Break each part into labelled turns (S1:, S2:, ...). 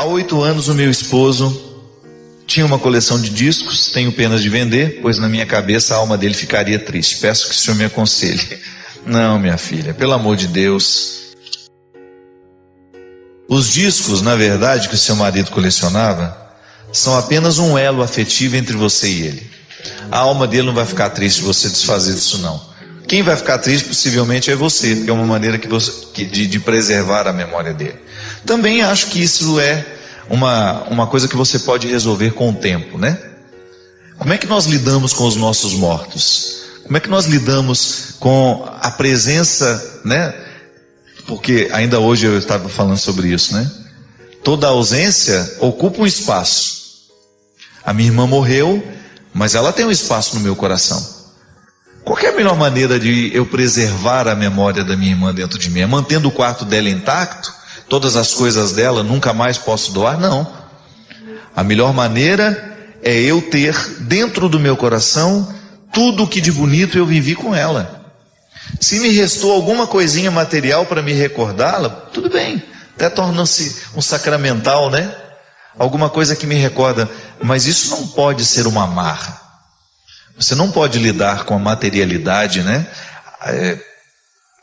S1: Há 8 anos o meu esposo tinha uma coleção de discos. Tenho pena de vender, pois na minha cabeça a alma dele ficaria triste. Peço que o senhor me aconselhe. Não, minha filha, pelo amor de Deus. Os discos, na verdade, que o seu marido colecionava, são apenas um elo afetivo entre você e ele. A alma dele não vai ficar triste se você desfazer disso, não. Quem vai ficar triste possivelmente é você, porque é uma maneira de preservar a memória dele. Também acho que isso é uma coisa que você pode resolver com o tempo, né? Como é que nós lidamos com os nossos mortos? Como é que nós lidamos com a presença, né? Porque ainda hoje eu estava falando sobre isso, né? Toda ausência ocupa um espaço. A minha irmã morreu, mas ela tem um espaço no meu coração. Qual que é a melhor maneira de eu preservar a memória da minha irmã dentro de mim? É mantendo o quarto dela intacto? Todas as coisas dela nunca mais posso doar? Não. A melhor maneira é eu ter dentro do meu coração tudo o que de bonito eu vivi com ela. Se me restou alguma coisinha material para me recordá-la, tudo bem. Até torna-se um sacramental, né? Alguma coisa que me recorda. Mas isso não pode ser uma amarra. Você não pode lidar com a materialidade, né?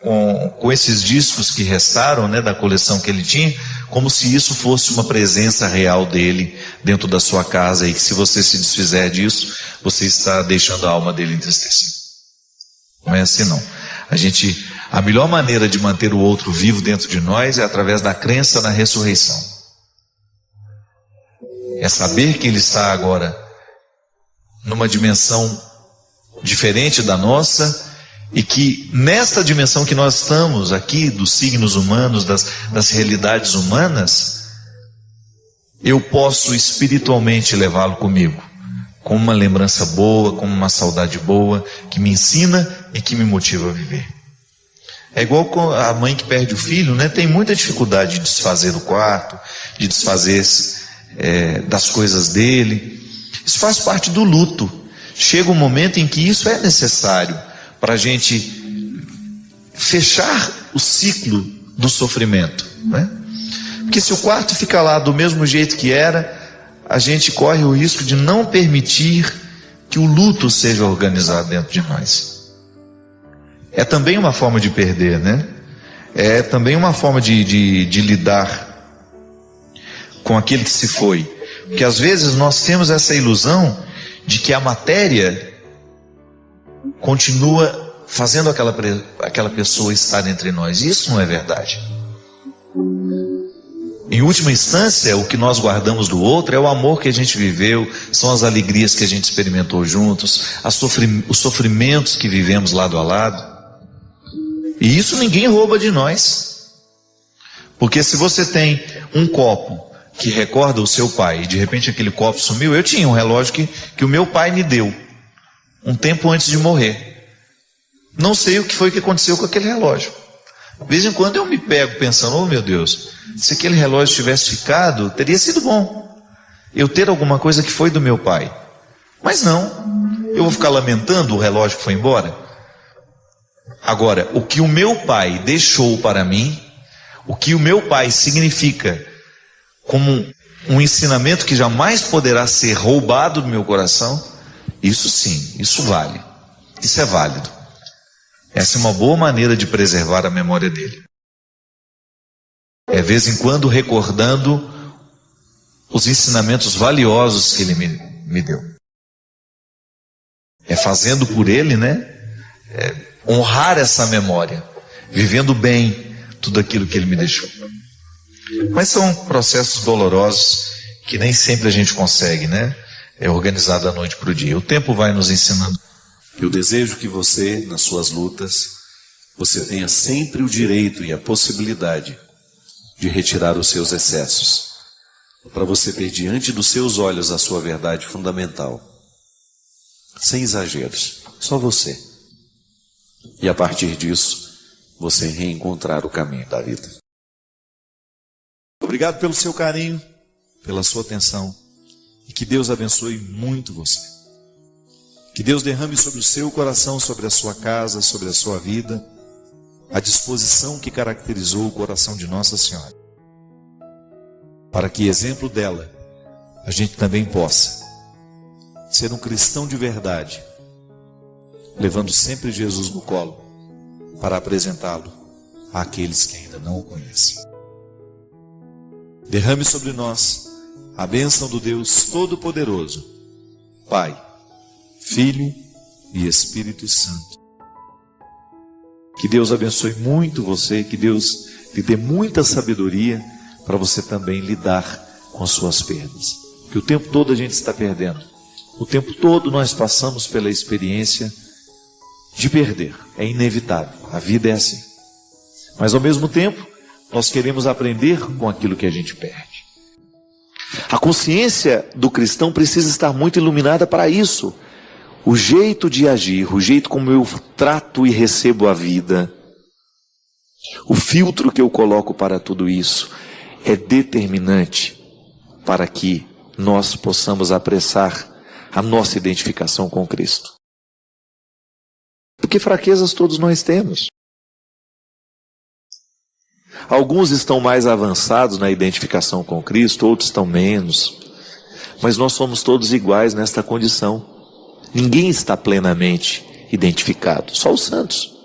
S1: Com esses discos que restaram, né, da coleção que ele tinha, como se isso fosse uma presença real dele dentro da sua casa, e que se você se desfizer disso, você está deixando a alma dele entristecida. Não é assim, não. A melhor maneira de manter o outro vivo dentro de nós é através da crença na ressurreição. É saber que ele está agora numa dimensão diferente da nossa, e que nesta dimensão que nós estamos aqui, dos signos humanos, das realidades humanas, eu posso espiritualmente levá-lo comigo, como uma lembrança boa, como uma saudade boa, que me ensina e que me motiva a viver. É igual a mãe que perde o filho, né? Tem muita dificuldade de desfazer do quarto, de desfazer das coisas dele. Isso faz parte do luto. Chega um momento em que isso é necessário para a gente fechar o ciclo do sofrimento, né? Porque se o quarto fica lá do mesmo jeito que era, a gente corre o risco de não permitir que o luto seja organizado dentro de nós. É também uma forma de perder, né? É também uma forma de lidar com aquele que se foi. Porque às vezes nós temos essa ilusão de que a matéria continua fazendo aquela pessoa estar entre nós. Isso não é verdade. Em última instância, o que nós guardamos do outro é o amor que a gente viveu, são as alegrias que a gente experimentou juntos, os sofrimentos que vivemos lado a lado. E isso ninguém rouba de nós. Porque se você tem um copo que recorda o seu pai, e de repente aquele copo sumiu. Eu tinha um relógio que o meu pai me deu, um tempo antes de morrer. Não sei o que foi que aconteceu com aquele relógio. De vez em quando eu me pego pensando, oh meu Deus, se aquele relógio tivesse ficado, teria sido bom eu ter alguma coisa que foi do meu pai. Mas não, eu vou ficar lamentando o relógio que foi embora. Agora, o que o meu pai deixou para mim, o que o meu pai significa como um ensinamento que jamais poderá ser roubado do meu coração, isso sim, isso vale. Isso é válido. Essa é uma boa maneira de preservar a memória dele. É de vez em quando recordando os ensinamentos valiosos que ele me deu. É fazendo por ele, né? Honrar essa memória, vivendo bem tudo aquilo que ele me deixou. Mas são processos dolorosos que nem sempre a gente consegue, né? É organizado da noite para o dia. O tempo vai nos ensinando.
S2: Eu desejo que você, nas suas lutas, você tenha sempre o direito e a possibilidade de retirar os seus excessos, para você ter diante dos seus olhos a sua verdade fundamental, sem exageros, só você. E a partir disso, você reencontrar o caminho da vida.
S1: Obrigado pelo seu carinho, pela sua atenção, e que Deus abençoe muito você. Que Deus derrame sobre o seu coração, sobre a sua casa, sobre a sua vida, a disposição que caracterizou o coração de Nossa Senhora.
S2: para que, exemplo dela, a gente também possa ser um cristão de verdade, levando sempre Jesus no colo para apresentá-lo àqueles que ainda não o conhecem. Derrame sobre nós a bênção do Deus Todo-Poderoso, Pai, Filho e Espírito Santo. Que Deus abençoe muito você, que Deus lhe dê muita sabedoria para você também lidar com as suas perdas. Que o tempo todo a gente está perdendo. O tempo todo nós passamos pela experiência de perder. É inevitável. A vida é assim. Mas ao mesmo tempo, nós queremos aprender com aquilo que a gente perde. A consciência do cristão precisa estar muito iluminada para isso. O jeito de agir, o jeito como eu trato e recebo a vida, o filtro que eu coloco para tudo isso, é determinante para que nós possamos apressar a nossa identificação com Cristo. Porque fraquezas todos nós temos. Alguns estão mais avançados na identificação com Cristo, outros estão menos. Mas nós somos todos iguais nesta condição. Ninguém está plenamente identificado, só os santos.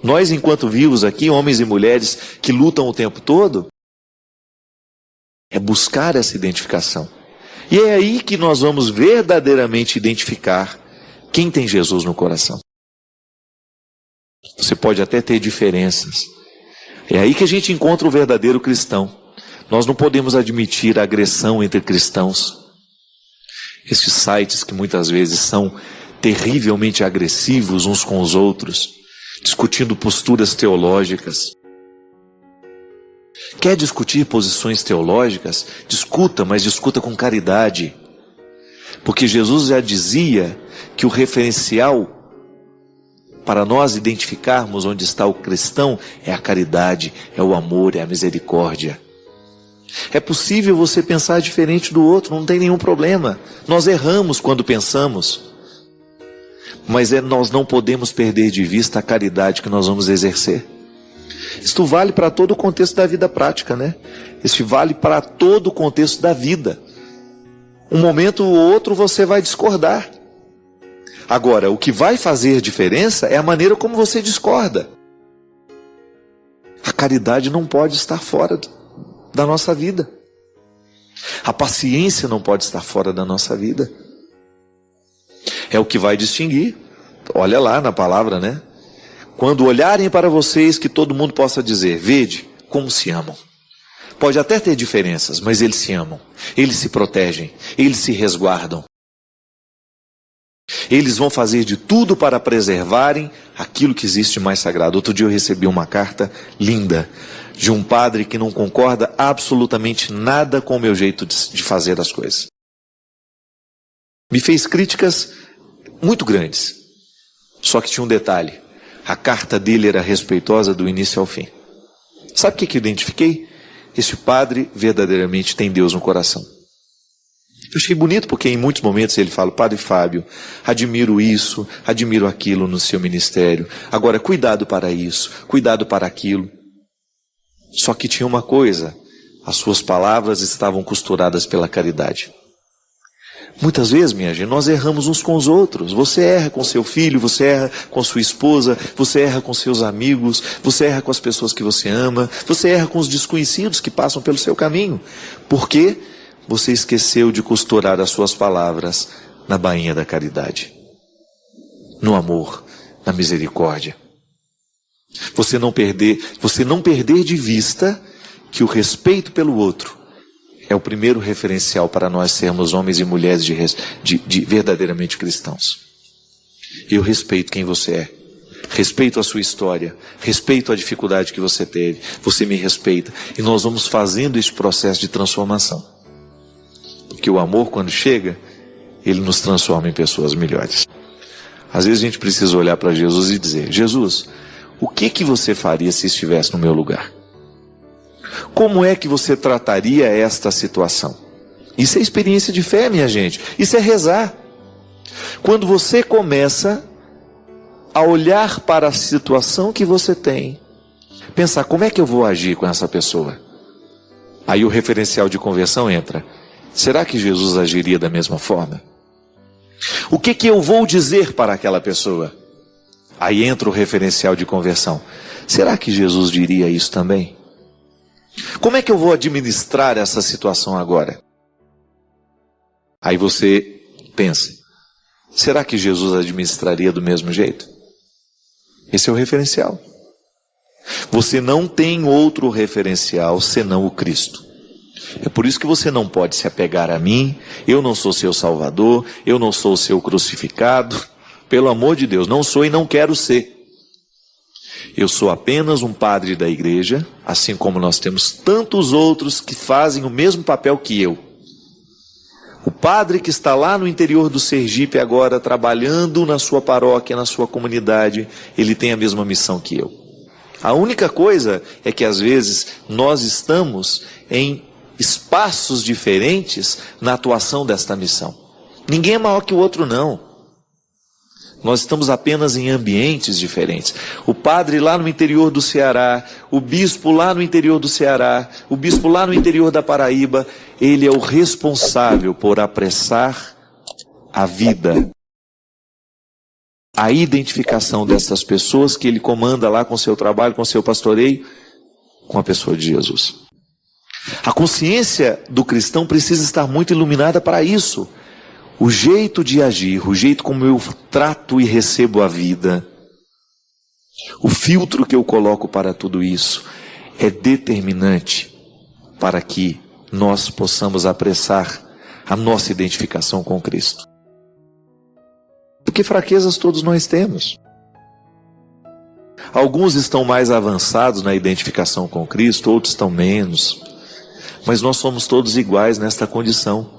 S2: Nós, enquanto vivos aqui, homens e mulheres que lutam o tempo todo, é buscar essa identificação. E é aí que nós vamos verdadeiramente identificar quem tem Jesus no coração. Você pode até ter diferenças. É aí que a gente encontra o verdadeiro cristão. Nós não podemos admitir agressão entre cristãos. Esses sites que muitas vezes são terrivelmente agressivos uns com os outros, discutindo posturas teológicas. Quer discutir posições teológicas? Discuta, mas discuta com caridade. Porque Jesus já dizia que o referencial para nós identificarmos onde está o cristão é a caridade, é o amor, é a misericórdia. É possível você pensar diferente do outro, não tem nenhum problema. Nós erramos quando pensamos. Mas nós não podemos perder de vista a caridade que nós vamos exercer. Isto vale para todo o contexto da vida prática, né? Isso vale para todo o contexto da vida. Um momento ou outro você vai discordar. Agora, o que vai fazer diferença é a maneira como você discorda. A caridade não pode estar fora da nossa vida. A paciência não pode estar fora da nossa vida. É o que vai distinguir. Olha lá na palavra, né? Quando olharem para vocês, que todo mundo possa dizer: vede como se amam. Pode até ter diferenças, mas eles se amam. Eles se protegem. Eles se resguardam. Eles vão fazer de tudo para preservarem aquilo que existe mais sagrado. Outro dia eu recebi uma carta linda de um padre que não concorda absolutamente nada com o meu jeito de fazer as coisas. Me fez críticas muito grandes. Só que tinha um detalhe. A carta dele era respeitosa do início ao fim. Sabe o que eu identifiquei? Esse padre verdadeiramente tem Deus no coração. Eu achei bonito porque em muitos momentos ele fala: Padre Fábio, admiro isso, admiro aquilo no seu ministério. Agora, cuidado para isso, cuidado para aquilo. Só que tinha uma coisa: as suas palavras estavam costuradas pela caridade. Muitas vezes, minha gente, nós erramos uns com os outros. Você erra com seu filho, você erra com sua esposa, você erra com seus amigos, você erra com as pessoas que você ama, você erra com os desconhecidos que passam pelo seu caminho. Por quê? Você esqueceu de costurar as suas palavras na bainha da caridade, no amor, na misericórdia. Você não perder de vista que o respeito pelo outro é o primeiro referencial para nós sermos homens e mulheres de verdadeiramente cristãos. Eu respeito quem você é, respeito a sua história, respeito a dificuldade que você teve, você me respeita, e nós vamos fazendo esse processo de transformação. Porque o amor, quando chega, ele nos transforma em pessoas melhores. Às vezes a gente precisa olhar para Jesus e dizer: Jesus, o que você faria se estivesse no meu lugar? Como é que você trataria esta situação? Isso é experiência de fé, minha gente. Isso é rezar. Quando você começa a olhar para a situação que você tem, pensar: como é que eu vou agir com essa pessoa?
S1: Aí o referencial de conversão entra. Será que Jesus agiria da mesma forma? O que eu vou dizer para aquela pessoa? Aí entra o referencial de conversão. Será que Jesus diria isso também? Como é que eu vou administrar essa situação agora? Aí você pensa, será que Jesus administraria do mesmo jeito? Esse é o referencial. Você não tem outro referencial senão o Cristo. É por isso que você não pode se apegar a mim. Eu não sou seu Salvador, eu não sou seu crucificado. Pelo amor de Deus, não sou e não quero ser. Eu sou apenas um padre da igreja, assim como nós temos tantos outros que fazem o mesmo papel que eu. O padre que está lá no interior do Sergipe agora, trabalhando na sua paróquia, na sua comunidade, ele tem a mesma missão que eu. A única coisa é que às vezes nós estamos em espaços diferentes na atuação desta missão. Ninguém é maior que o outro, não. Nós estamos apenas em ambientes diferentes. O padre lá no interior do Ceará, o bispo lá no interior do Ceará, o bispo lá no interior da Paraíba, ele é o responsável por apressar a vida, a identificação dessas pessoas que ele comanda lá com seu trabalho, com seu pastoreio, com a pessoa de Jesus. A consciência do cristão precisa estar muito iluminada para isso. O jeito de agir, o jeito como eu trato e recebo a vida, o filtro que eu coloco para tudo isso, é determinante para que nós possamos apressar a nossa identificação com Cristo. Porque fraquezas todos nós temos. Alguns estão mais avançados na identificação com Cristo, outros estão menos. Mas nós somos todos iguais nesta condição.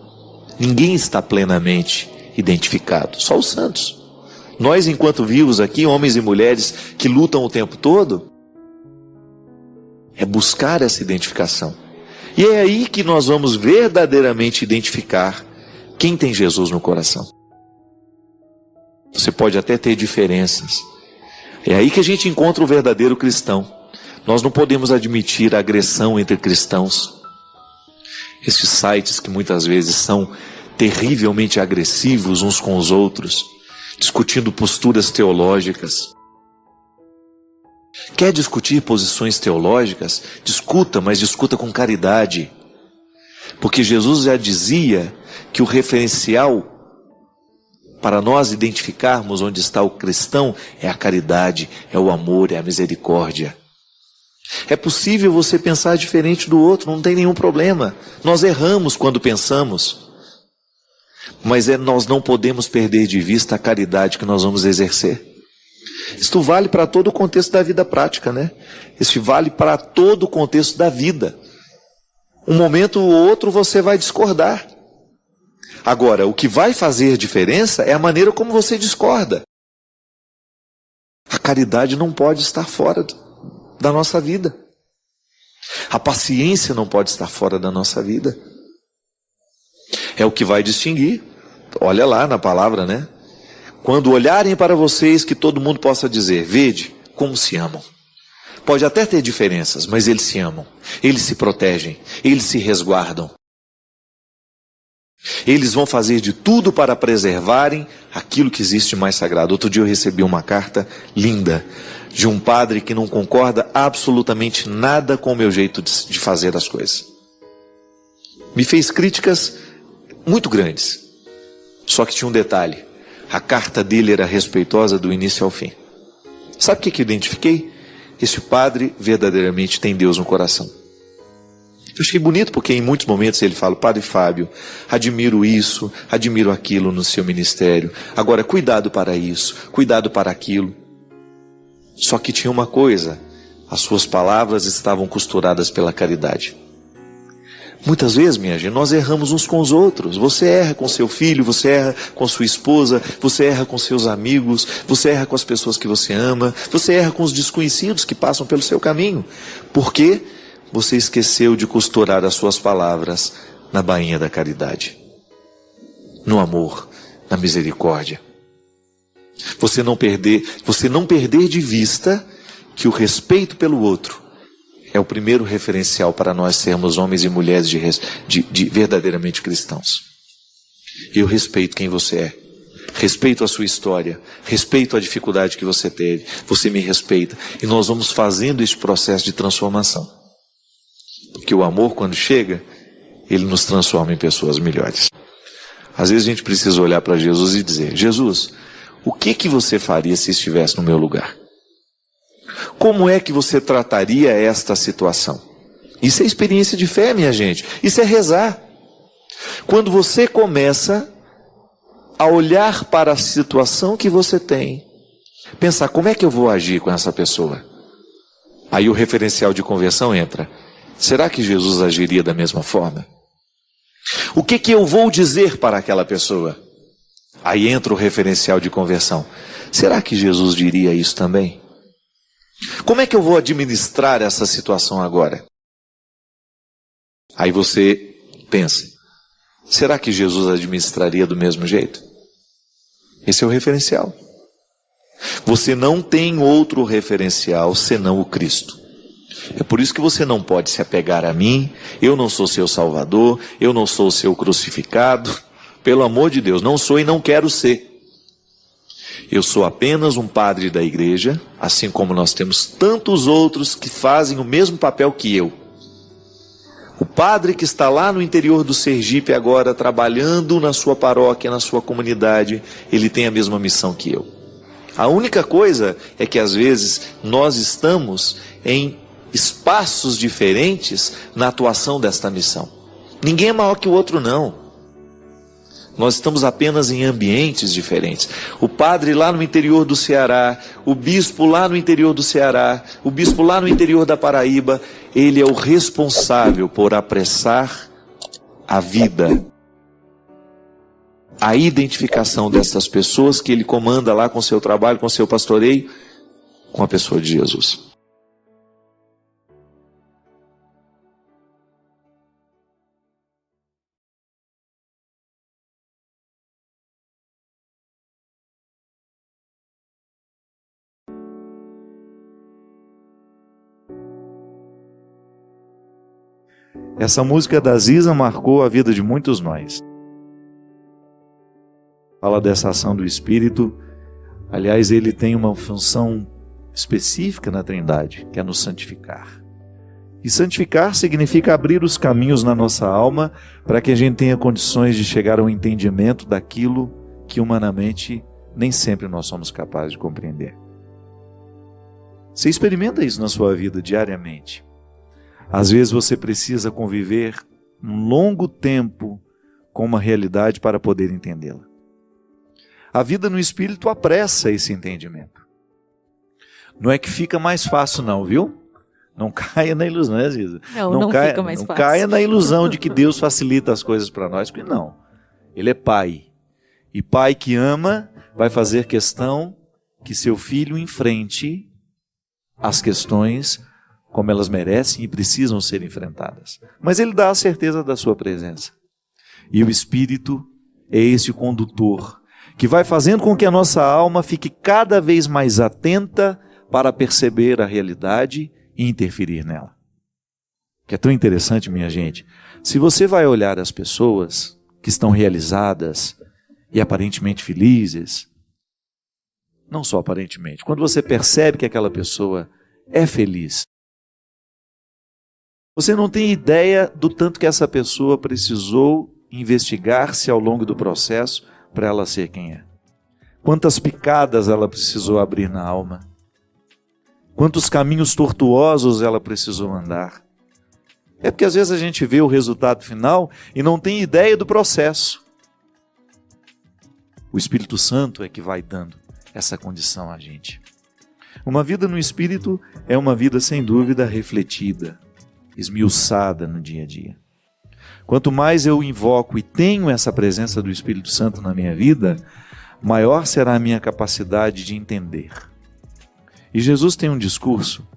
S1: Ninguém está plenamente identificado, só os santos. Nós, enquanto vivos aqui, homens e mulheres que lutam o tempo todo, é buscar essa identificação. E é aí que nós vamos verdadeiramente identificar quem tem Jesus no coração. Você pode até ter diferenças. É aí que a gente encontra o verdadeiro cristão. Nós não podemos admitir agressão entre cristãos. Esses sites que muitas vezes são terrivelmente agressivos uns com os outros, discutindo posturas teológicas. Quer discutir posições teológicas? Discuta, mas discuta com caridade. Porque Jesus já dizia que o referencial para nós identificarmos onde está o cristão é a caridade, é o amor, é a misericórdia. É possível você pensar diferente do outro, não tem nenhum problema. Nós erramos quando pensamos. Mas nós não podemos perder de vista a caridade que nós vamos exercer. Isto vale para todo o contexto da vida prática, né? Isso vale para todo o contexto da vida. Um momento ou outro você vai discordar. Agora, o que vai fazer diferença é a maneira como você discorda. A caridade não pode estar fora da nossa vida. A paciência não pode estar fora da nossa vida. É o que vai distinguir. Olha lá na palavra, né? Quando olharem para vocês, que todo mundo possa dizer: vede como se amam. Pode até ter diferenças, mas eles se amam. Eles se protegem. Eles se resguardam. Eles vão fazer de tudo para preservarem aquilo que existe mais sagrado. Outro dia eu recebi uma carta linda de um padre que não concorda absolutamente nada com o meu jeito de fazer as coisas. Me fez críticas muito grandes. Só que tinha um detalhe. A carta dele era respeitosa do início ao fim. Sabe o que eu identifiquei? Esse padre verdadeiramente tem Deus no coração. Eu achei bonito porque em muitos momentos ele fala: Padre Fábio, admiro isso, admiro aquilo no seu ministério. Agora, cuidado para isso, cuidado para aquilo. Só que tinha uma coisa: as suas palavras estavam costuradas pela caridade. Muitas vezes, minha gente, nós erramos uns com os outros. Você erra com seu filho, você erra com sua esposa, você erra com seus amigos, você erra com as pessoas que você ama, você erra com os desconhecidos que passam pelo seu caminho. Por quê? Você esqueceu de costurar as suas palavras na bainha da caridade, no amor, na misericórdia. Você não perder de vista que o respeito pelo outro é o primeiro referencial para nós sermos homens e mulheres de verdadeiramente cristãos. Eu respeito quem você é, respeito a sua história, respeito a dificuldade que você teve, você me respeita, e nós vamos fazendo esse processo de transformação. Porque o amor, quando chega, ele nos transforma em pessoas melhores. Às vezes a gente precisa olhar para Jesus e dizer: Jesus, o que você faria se estivesse no meu lugar? Como é que você trataria esta situação? Isso é experiência de fé, minha gente. Isso é rezar. Quando você começa a olhar para a situação que você tem, pensar: como é que eu vou agir com essa pessoa? Aí o referencial de conversão entra. Será que Jesus agiria da mesma forma? O que eu vou dizer para aquela pessoa? Aí entra o referencial de conversão. Será que Jesus diria isso também? Como é que eu vou administrar essa situação agora? Aí você pensa: será que Jesus administraria do mesmo jeito? Esse é o referencial. Você não tem outro referencial senão o Cristo. É por isso que você não pode se apegar a mim. Eu não sou seu Salvador, eu não sou seu crucificado. Pelo amor de Deus, não sou e não quero ser. Eu sou apenas um padre da igreja, assim como nós temos tantos outros que fazem o mesmo papel que eu. O padre que está lá no interior do Sergipe agora, trabalhando na sua paróquia, na sua comunidade, ele tem a mesma missão que eu. A única coisa é que às vezes nós estamos em espaços diferentes na atuação desta missão. Ninguém é maior que o outro, não. Nós estamos apenas em ambientes diferentes. O padre lá no interior do Ceará, o bispo lá no interior do Ceará, o bispo lá no interior da Paraíba, ele é o responsável por apressar a vida, a identificação dessas pessoas que ele comanda lá com seu trabalho, com seu pastoreio, com a pessoa de Jesus.
S3: Essa música da Ziza marcou a vida de muitos nós. Fala dessa ação do Espírito. Aliás, ele tem uma função específica na Trindade, que é nos santificar. E santificar significa abrir os caminhos na nossa alma para que a gente tenha condições de chegar ao entendimento daquilo que humanamente nem sempre nós somos capazes de compreender. Você experimenta isso na sua vida diariamente. Às vezes você precisa conviver um longo tempo com uma realidade para poder entendê-la. A vida no Espírito apressa esse entendimento. Não é que fica mais fácil não, viu? Não caia na ilusão, né, Ziza?
S4: Não fica mais fácil.
S3: Não caia na ilusão de que Deus facilita as coisas para nós, porque não. Ele é Pai. E Pai que ama vai fazer questão que seu filho enfrente as questões como elas merecem e precisam ser enfrentadas. Mas Ele dá a certeza da sua presença. E o Espírito é esse condutor que vai fazendo com que a nossa alma fique cada vez mais atenta para perceber a realidade e interferir nela. Que é tão interessante, minha gente. Se você vai olhar as pessoas que estão realizadas e aparentemente felizes, não só aparentemente, quando você percebe que aquela pessoa é feliz, você não tem ideia do tanto que essa pessoa precisou investigar-se ao longo do processo para ela ser quem é. Quantas picadas ela precisou abrir na alma. Quantos caminhos tortuosos ela precisou andar. É porque às vezes a gente vê o resultado final e não tem ideia do processo. O Espírito Santo é que vai dando essa condição a gente. Uma vida no Espírito é uma vida sem dúvida refletida, esmiuçada no dia a dia. Quanto mais eu invoco e tenho essa presença do Espírito Santo na minha vida, maior será a minha capacidade de entender. E Jesus tem um discurso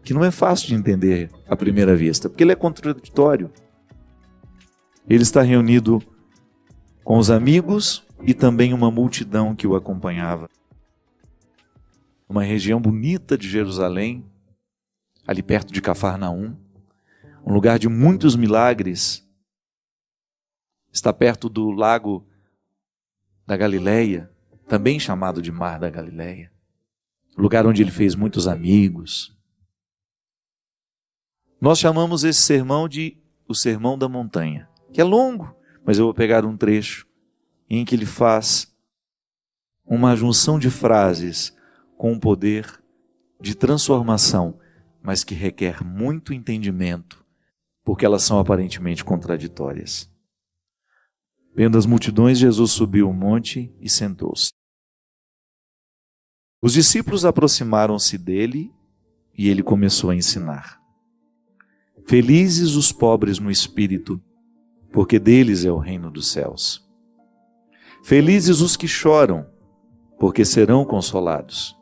S3: que não é fácil de entender à primeira vista, porque ele é contraditório. Ele está reunido com os amigos e também uma multidão que o acompanhava. Uma região bonita de Jerusalém, ali perto de Cafarnaum, um lugar de muitos milagres, está perto do lago da Galileia, também chamado de Mar da Galileia, lugar onde ele fez muitos amigos. Nós chamamos esse sermão de o Sermão da Montanha, que é longo, mas eu vou pegar um trecho em que ele faz uma junção de frases com um poder de transformação, mas que requer muito entendimento, porque elas são aparentemente contraditórias. Vendo as multidões, Jesus subiu o monte e sentou-se. Os discípulos aproximaram-se dele e ele começou a ensinar. Felizes os pobres no espírito, porque deles é o reino dos céus. Felizes os que choram, porque serão consolados.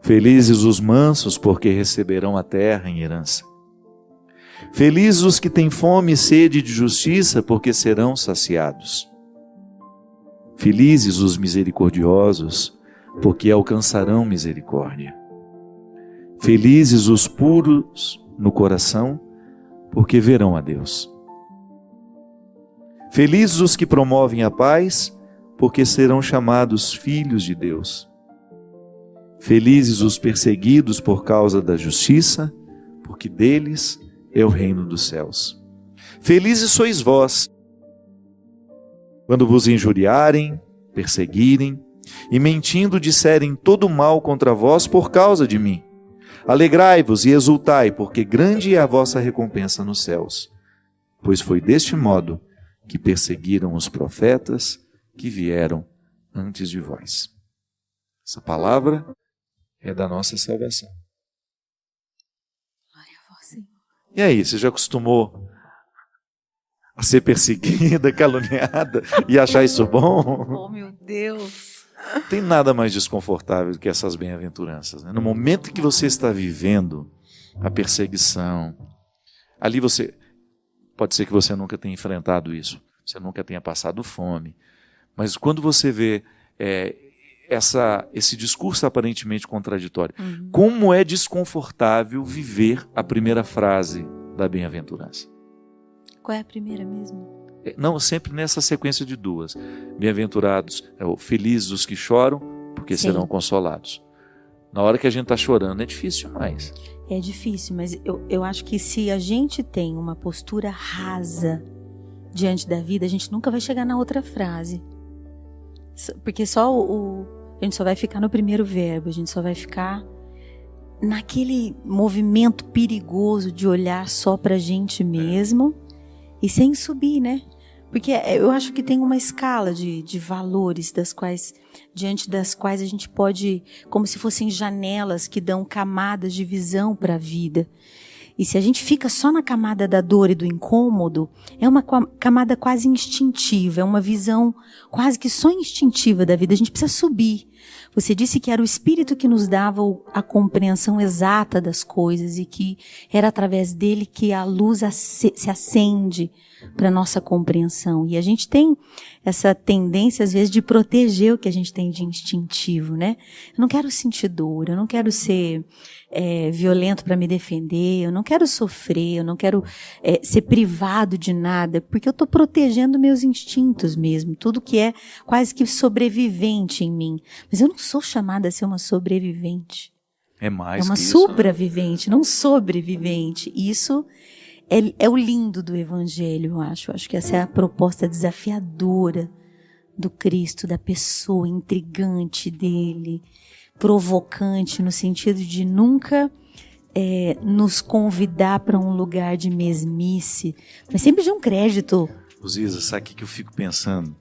S3: Felizes os mansos, porque receberão a terra em herança. Felizes os que têm fome e sede de justiça, porque serão saciados. Felizes os misericordiosos, porque alcançarão misericórdia. Felizes os puros no coração, porque verão a Deus. Felizes os que promovem a paz, porque serão chamados filhos de Deus. Felizes os perseguidos por causa da justiça, porque deles é o reino dos céus. Felizes sois vós, quando vos injuriarem, perseguirem, e mentindo disserem todo mal contra vós por causa de mim. Alegrai-vos e exultai, porque grande é a vossa recompensa nos céus. Pois foi deste modo que perseguiram os profetas que vieram antes de vós. Essa palavra é da nossa salvação.
S4: Glória a vós, Senhor.
S3: E aí, você já acostumou a ser perseguida, caluniada e achar isso bom?
S4: Oh, meu Deus.
S3: Tem nada mais desconfortável do que essas bem-aventuranças, né? No momento que você está vivendo a perseguição, ali você, pode ser que você nunca tenha enfrentado isso, você nunca tenha passado fome, mas quando você vê esse discurso aparentemente contraditório, como é desconfortável viver a primeira frase da bem-aventurança?
S4: Qual é a primeira mesmo?
S3: Não, sempre nessa sequência de duas. Bem-aventurados, felizes os que choram, porque
S4: Sim.
S3: serão consolados. Na hora que a gente está chorando é difícil demais.
S4: É difícil, mas eu acho que se a gente tem uma postura rasa diante da vida, a gente nunca vai chegar na outra frase. Porque a gente só vai ficar no primeiro verbo, a gente só vai ficar naquele movimento perigoso de olhar só pra gente mesmo e sem subir, né? Porque eu acho que tem uma escala de valores diante das quais a gente pode, como se fossem janelas que dão camadas de visão para a vida. E se a gente fica só na camada da dor e do incômodo, é uma camada quase instintiva, é uma visão quase que só instintiva da vida. A gente precisa subir. Você disse que era o Espírito que nos dava a compreensão exata das coisas e que era através dele que a luz se acende para a nossa compreensão. E a gente tem essa tendência, às vezes, de proteger o que a gente tem de instintivo, né? Eu não quero sentir dor, eu não quero ser violento para me defender, eu não quero sofrer, eu não quero ser privado de nada, porque eu estou protegendo meus instintos mesmo, tudo que é quase que sobrevivente em mim. Mas eu não sou chamada a ser uma sobrevivente.
S3: É mais
S4: uma
S3: que isso.
S4: sobrevivente, não sobrevivente. Isso é o lindo do Evangelho, eu acho. Acho que essa é a proposta desafiadora do Cristo, da pessoa intrigante dele, provocante, no sentido de nunca nos convidar para um lugar de mesmice, mas sempre de um crédito.
S3: Ziza, sabe o que eu fico pensando?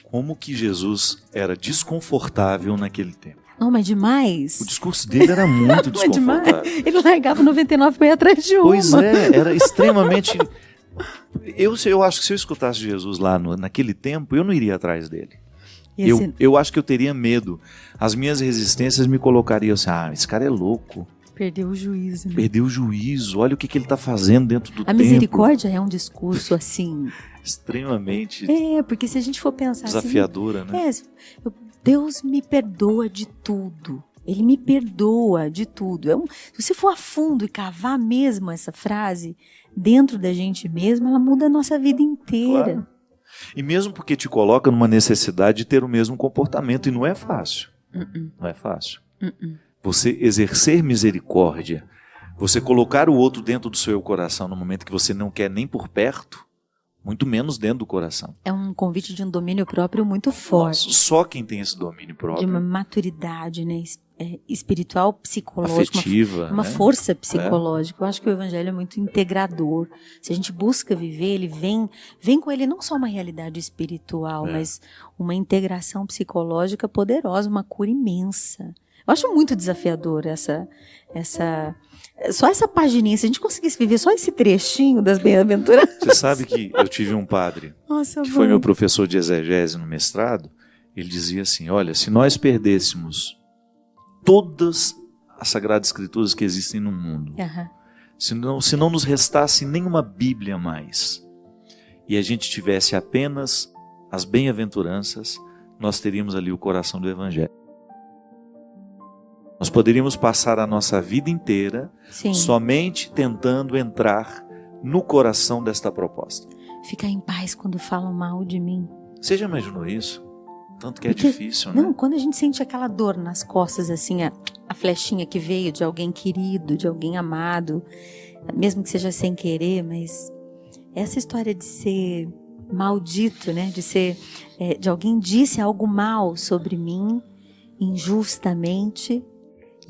S3: Como que Jesus era desconfortável naquele tempo.
S4: Não, mas demais.
S3: O discurso dele era muito
S4: Mas demais.
S3: desconfortável.
S4: Ele largava 99 para ir atrás de uma.
S3: Pois é, era extremamente... Eu acho que se eu escutasse Jesus lá naquele tempo, eu não iria atrás dele. Eu acho que eu teria medo. As minhas resistências me colocariam assim, esse cara é louco.
S4: Perdeu o juízo. Né?
S3: Perdeu o juízo, olha o que ele está fazendo dentro do
S4: A
S3: templo.
S4: misericórdia é um discurso assim...
S3: extremamente
S4: porque se a gente for pensar
S3: desafiadora,
S4: assim,
S3: né?
S4: Deus me perdoa de tudo. Ele me perdoa de tudo. Se você for a fundo e cavar mesmo essa frase dentro da gente mesmo, ela muda a nossa vida inteira.
S3: Claro. E mesmo porque te coloca numa necessidade de ter o mesmo comportamento, e não é fácil. Não é fácil. Você exercer misericórdia, você colocar o outro dentro do seu coração no momento que você não quer nem por perto, muito menos dentro do coração.
S4: É um convite de um domínio próprio muito forte.
S3: Só quem tem esse domínio próprio.
S4: De uma maturidade, né, espiritual, psicológica.
S3: Afetiva.
S4: Uma
S3: né?
S4: força psicológica. Eu acho que o evangelho é muito integrador. Se a gente busca viver, ele vem com ele não só uma realidade espiritual, mas uma integração psicológica poderosa, uma cura imensa. Eu acho muito desafiador só essa pagininha. Se a gente conseguisse viver só esse trechinho das bem-aventuranças.
S3: Você sabe que eu tive um padre que foi meu professor de exegese no mestrado. Ele dizia assim, olha, se nós perdêssemos todas as Sagradas Escrituras que existem no mundo, se não nos restasse nenhuma Bíblia mais, e a gente tivesse apenas as bem-aventuranças, nós teríamos ali o coração do Evangelho. Nós poderíamos passar a nossa vida inteira somente tentando entrar no coração desta proposta.
S4: Ficar em paz quando falam mal de mim.
S3: Você já imaginou isso? Tanto que é difícil, né?
S4: Não, quando a gente sente aquela dor nas costas, assim, a flechinha que veio de alguém querido, de alguém amado, mesmo que seja sem querer, mas essa história de ser maldito, né? De alguém disse algo mal sobre mim, injustamente,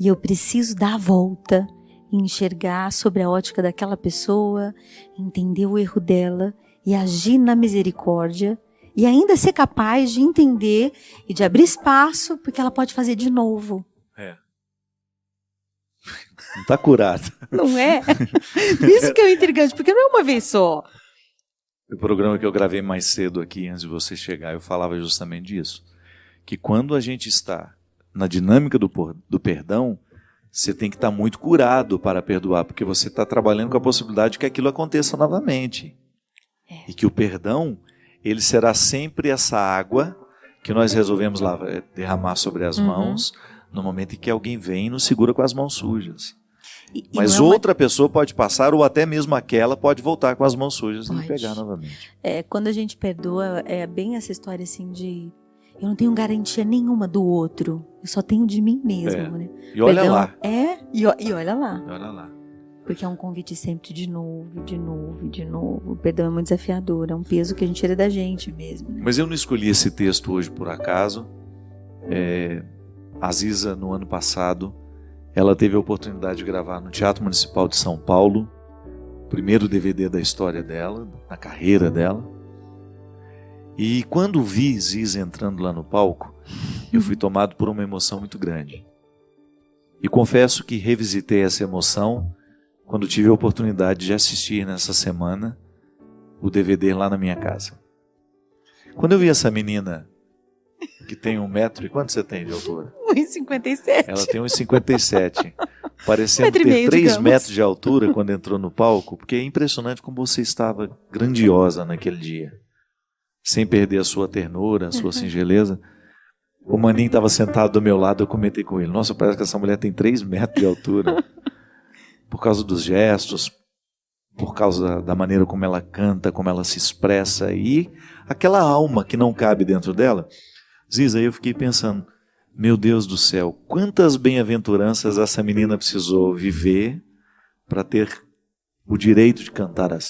S4: e eu preciso dar a volta e enxergar sobre a ótica daquela pessoa, entender o erro dela e agir na misericórdia e ainda ser capaz de entender e de abrir espaço porque ela pode fazer de novo.
S3: Não está curado.
S4: Não é? Isso que é intrigante, porque não é uma vez só.
S3: O programa que eu gravei mais cedo aqui, antes de você chegar, eu falava justamente disso. Que quando a gente está na dinâmica do perdão, você tem que estar muito curado para perdoar, porque você está trabalhando com a possibilidade de que aquilo aconteça novamente. E que o perdão, ele será sempre essa água que nós resolvemos derramar sobre as mãos no momento em que alguém vem e nos segura com as mãos sujas. Mas outra pessoa pode passar, ou até mesmo aquela pode voltar com as mãos sujas e pegar novamente.
S4: Quando a gente perdoa, é bem essa história assim de eu não tenho garantia nenhuma do outro, eu só tenho de mim mesmo, né?
S3: E olha lá.
S4: E olha lá.
S3: E olha lá.
S4: Porque é um convite sempre de novo, de novo, de novo. O perdão é muito desafiador, é um peso que a gente tira da gente mesmo.
S3: Mas eu não escolhi esse texto hoje por acaso. A Ziza, no ano passado, ela teve a oportunidade de gravar no Teatro Municipal de São Paulo, o primeiro DVD da história dela, na carreira dela. E quando vi Ziza entrando lá no palco, eu fui tomado por uma emoção muito grande. E confesso que revisitei essa emoção quando tive a oportunidade de assistir nessa semana o DVD lá na minha casa. Quando eu vi essa menina que tem 1 metro, e quanto você tem de altura?
S4: 1,57.
S3: Ela tem 1,57. Parecendo ter 3 metros de altura quando entrou no palco, porque é impressionante como você estava grandiosa naquele dia. Sem perder a sua ternura, a sua singeleza. O Maninho estava sentado do meu lado, eu comentei com ele, nossa, parece que essa mulher tem 3 metros de altura. Por causa dos gestos, por causa da maneira como ela canta, como ela se expressa, e aquela alma que não cabe dentro dela. Ziza, eu fiquei pensando, meu Deus do céu, quantas bem-aventuranças essa menina precisou viver para ter o direito de cantar assim.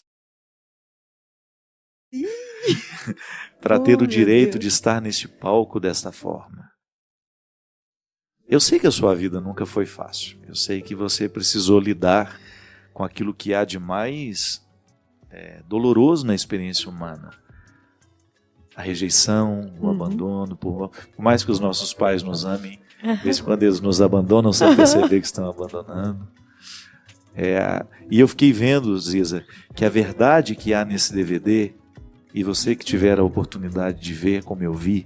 S3: Para ter o direito de estar neste palco desta forma. Eu sei que a sua vida nunca foi fácil. Eu sei que você precisou lidar com aquilo que há de mais doloroso na experiência humana. A rejeição, o abandono. Por mais que os nossos pais nos amem, de vez em quando eles nos abandonam sem perceber que estão abandonando. E eu fiquei vendo, Ziza, que a verdade que há nesse DVD, e você que tiver a oportunidade de ver como eu vi,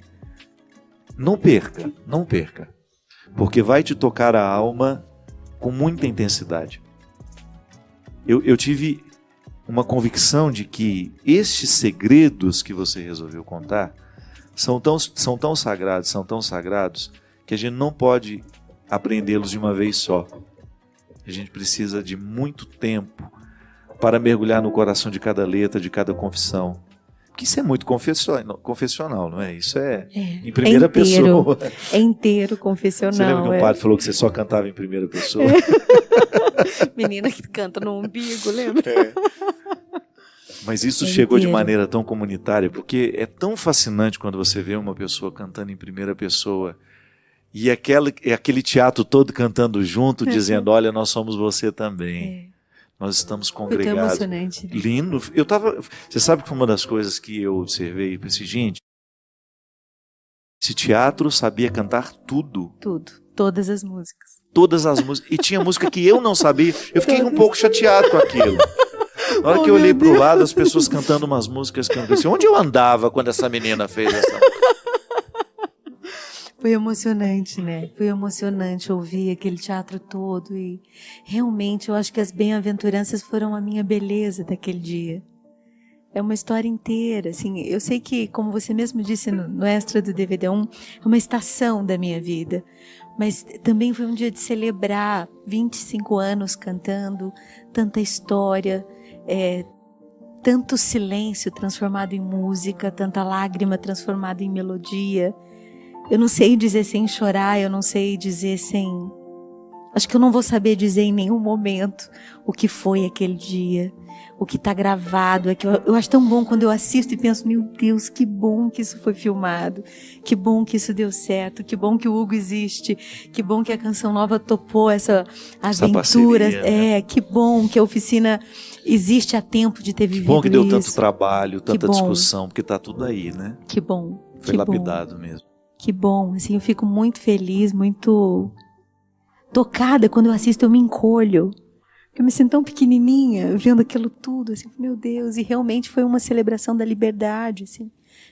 S3: não perca, não perca. Porque vai te tocar a alma com muita intensidade. Eu tive uma convicção de que estes segredos que você resolveu contar são tão sagrados, que a gente não pode aprendê-los de uma vez só. A gente precisa de muito tempo para mergulhar no coração de cada letra, de cada confissão. Porque isso é muito confessional, não é? Isso é em primeira pessoa.
S4: É inteiro confessional.
S3: Você lembra que o padre falou que você só cantava em primeira pessoa?
S4: Menina que canta no umbigo, lembra?
S3: Mas isso chegou de maneira tão comunitária, porque é tão fascinante quando você vê uma pessoa cantando em primeira pessoa e aquele teatro todo cantando junto, dizendo, olha, nós somos você também. Nós estamos congregados.
S4: Foi tão emocionante.
S3: Lindo. Você sabe que foi uma das coisas que eu observei e pensei, gente, esse teatro sabia cantar tudo.
S4: Tudo. Todas as músicas.
S3: Todas as músicas. E tinha música que eu não sabia. Eu fiquei um pouco chateado com aquilo. Na hora que eu olhei pro lado, as pessoas cantando umas músicas que eu pensei, onde eu andava quando essa menina fez essa música?
S4: Foi emocionante, né? Foi emocionante ouvir aquele teatro todo e realmente eu acho que as bem-aventuranças foram a minha beleza daquele dia. É uma história inteira, assim, eu sei que, como você mesmo disse no extra do DVD1, é uma estação da minha vida, mas também foi um dia de celebrar 25 anos cantando, tanta história, tanto silêncio transformado em música, tanta lágrima transformada em melodia. Eu não sei dizer sem chorar, eu não sei dizer sem... Acho que eu não vou saber dizer em nenhum momento o que foi aquele dia, o que está gravado. É que eu acho tão bom quando eu assisto e penso, meu Deus, que bom que isso foi filmado, que bom que isso deu certo, que bom que o Hugo existe, que bom que a Canção Nova topou essa aventura.
S3: Parceria, né?
S4: Que bom que a oficina existe há tempo de ter vivido isso.
S3: Que bom que deu tanto trabalho, tanta discussão, porque está tudo aí, né?
S4: Que bom.
S3: Foi lapidado mesmo.
S4: Que bom, assim, eu fico muito feliz, muito tocada quando eu assisto, eu me encolho. Eu me sinto tão pequenininha, vendo aquilo tudo, assim, meu Deus, e realmente foi uma celebração da liberdade, assim.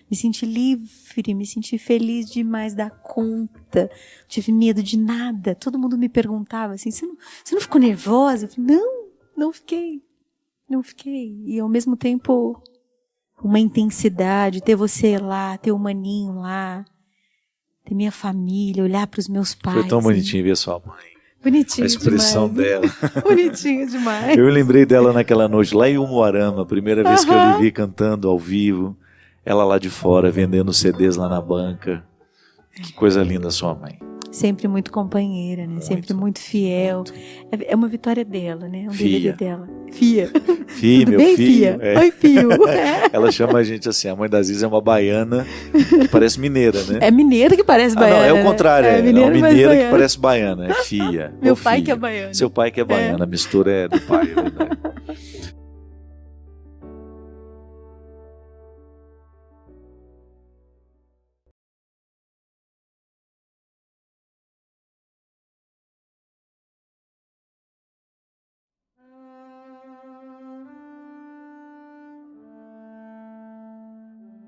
S4: Me senti livre, me senti feliz demais da conta, tive medo de nada. Todo mundo me perguntava assim, você não ficou nervosa? Eu falei, não fiquei. E ao mesmo tempo, uma intensidade, ter você lá, ter o maninho lá, ter minha família, olhar para os meus pais.
S3: Foi tão bonitinho ver sua mãe.
S4: Bonitinho
S3: a expressão
S4: demais.
S3: dela.
S4: Bonitinho demais.
S3: Eu lembrei dela naquela noite lá em Umuarama, a primeira vez que eu lhe vi cantando ao vivo, ela lá de fora, vendendo CDs lá na banca. Que coisa linda sua mãe.
S4: Sempre muito companheira, né? Sempre muito fiel. É uma vitória dela, né? Um DVD dela. Fia,
S3: meu
S4: bem,
S3: filho.
S4: Fia? Oi, Fio.
S3: Ela chama a gente assim, a mãe da Ziza é uma baiana que parece mineira, né?
S4: É mineira que parece baiana.
S3: Não, é o contrário.
S4: É
S3: mineira que parece baiana. É Fia.
S4: Meu pai filho. Que é baiano.
S3: Seu pai que é baiano. A mistura é do pai, é verdade.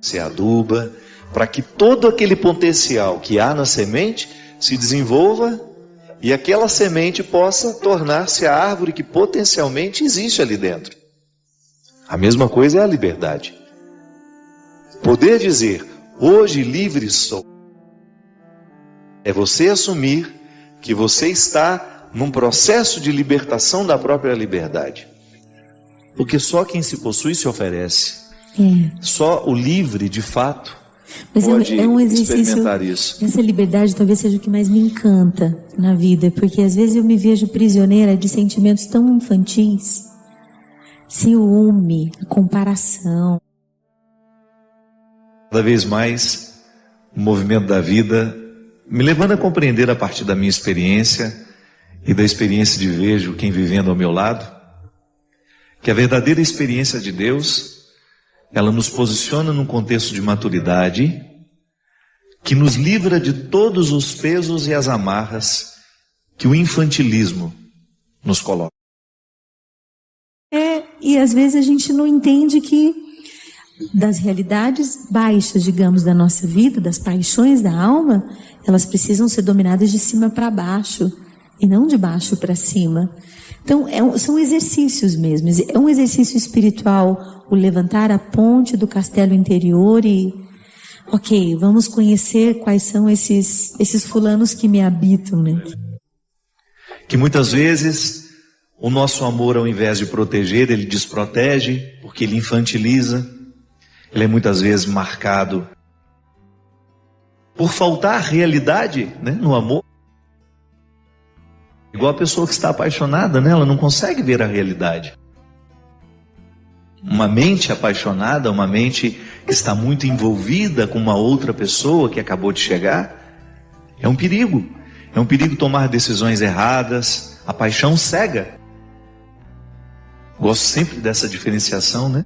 S1: Se aduba, para que todo aquele potencial que há na semente se desenvolva e aquela semente possa tornar-se a árvore que potencialmente existe ali dentro. A mesma coisa é a liberdade. Poder dizer, hoje livre sou, é você assumir que você está num processo de libertação da própria liberdade. Porque só quem se possui se oferece. Só o livre, de fato,
S4: mas
S1: pode
S4: é um exercício,
S1: experimentar isso.
S4: Essa liberdade talvez seja o que mais me encanta na vida, porque às vezes eu me vejo prisioneira de sentimentos tão infantis, ciúme, comparação.
S1: Cada vez mais, o movimento da vida me levando a compreender a partir da minha experiência e da experiência de vejo quem vivendo ao meu lado, que a verdadeira experiência de Deus, ela nos posiciona num contexto de maturidade que nos livra de todos os pesos e as amarras que o infantilismo nos coloca.
S4: E às vezes a gente não entende que das realidades baixas, digamos, da nossa vida, das paixões da alma, elas precisam ser dominadas de cima para baixo e não de baixo para cima. Então, são exercícios mesmo, é um exercício espiritual, o levantar a ponte do castelo interior e, ok, vamos conhecer quais são esses fulanos que me habitam, né?
S1: Que muitas vezes o nosso amor, ao invés de proteger, ele desprotege, porque ele infantiliza. Ele é muitas vezes marcado por faltar realidade, né, no amor. Igual a pessoa que está apaixonada, né, ela não consegue ver a realidade. Uma mente apaixonada, uma mente que está muito envolvida com uma outra pessoa que acabou de chegar, é um perigo. É um perigo tomar decisões erradas. A paixão cega. Gosto sempre dessa diferenciação, né?